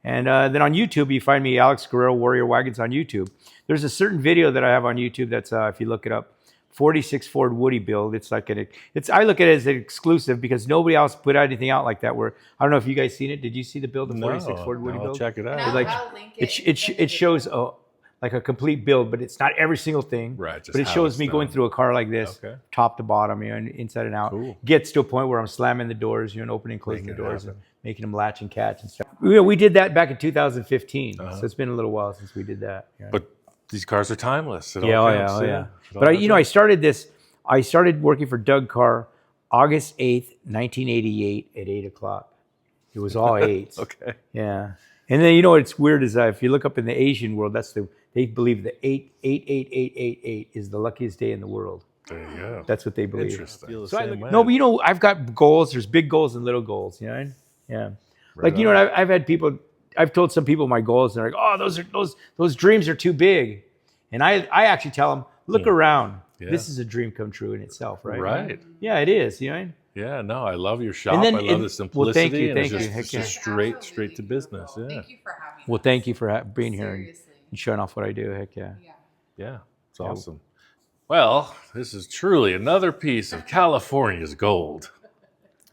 [SPEAKER 2] and then on YouTube you find me, Alex Gurrero, Warrior Wagons on YouTube. There's a certain video that I have on YouTube that's if you look it up, 46 Ford Woody build. It's like I look at it as an exclusive because nobody else put anything out like that. Where I don't know if you guys seen it. Did you see the build, the 46 Ford Woody build?
[SPEAKER 1] I'll check it out.
[SPEAKER 3] I'll link
[SPEAKER 2] It shows like a complete build, but it's not every single thing.
[SPEAKER 1] Right.
[SPEAKER 2] But it shows me going through a car like this, top to bottom, you know, and inside and out.
[SPEAKER 1] Cool.
[SPEAKER 2] Gets to a point where I'm slamming the doors, you know, and opening and closing the doors and making them latch and catch and stuff. You know, we did that back in 2015, so it's been a little while since we did that. Yeah.
[SPEAKER 1] But these cars are timeless.
[SPEAKER 2] Yeah. But I started this. I started working for Doug Carr August 8th, 1988 at 8 o'clock. It was all 8s.
[SPEAKER 1] Okay.
[SPEAKER 2] Yeah. And then, you know, what's weird is if you look up in the Asian world, they believe the 88888 is the luckiest day in the world.
[SPEAKER 1] There you go.
[SPEAKER 2] That's what they believe.
[SPEAKER 1] Interesting.
[SPEAKER 2] No, but you know, I've got goals. There's big goals and little goals, you know? Yeah. Like, you know, I've had people, I've told some people my goals and they're like, oh, those dreams are too big. And I actually tell them, look around. Yeah. This is a dream come true in itself, right?
[SPEAKER 1] Right.
[SPEAKER 2] Yeah, it is. You know.
[SPEAKER 1] Yeah. No, I love your shop. I love the simplicity.
[SPEAKER 2] Well, thank you.
[SPEAKER 1] It's just straight to business. Yeah.
[SPEAKER 3] Thank you for having us.
[SPEAKER 2] Well, thank you for being here and showing off what I do. Heck yeah.
[SPEAKER 1] Yeah. It's awesome. Well, this is truly another piece of California's gold.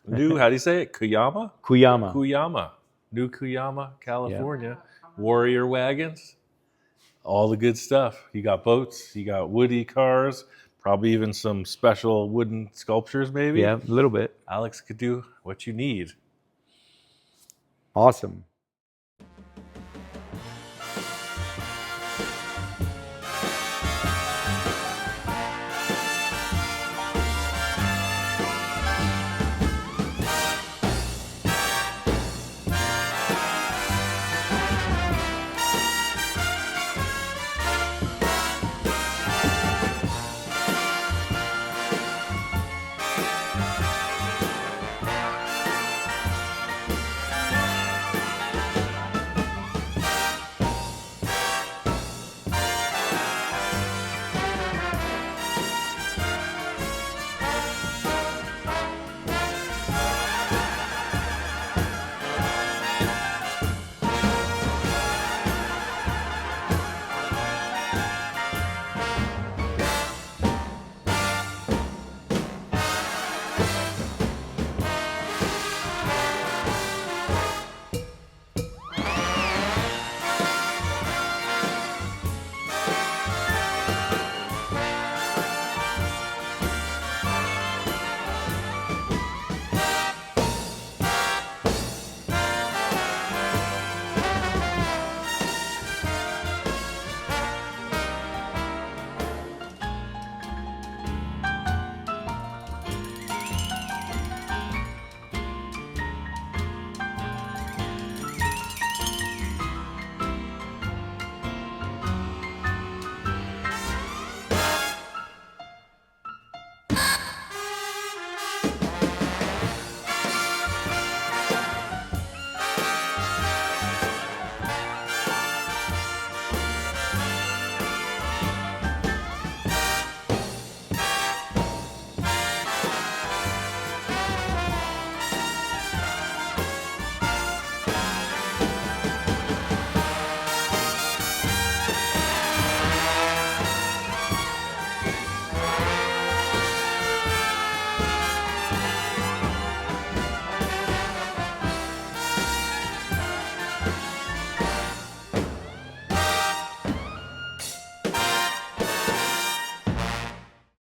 [SPEAKER 1] New, how do you say it? Cuyama. New Cuyama, California. Yeah. Warrior Wagons. All the good stuff. You got boats, you got Woody cars, probably even some special wooden sculptures maybe.
[SPEAKER 2] Yeah, a little bit.
[SPEAKER 1] Alex could do what you need.
[SPEAKER 2] Awesome.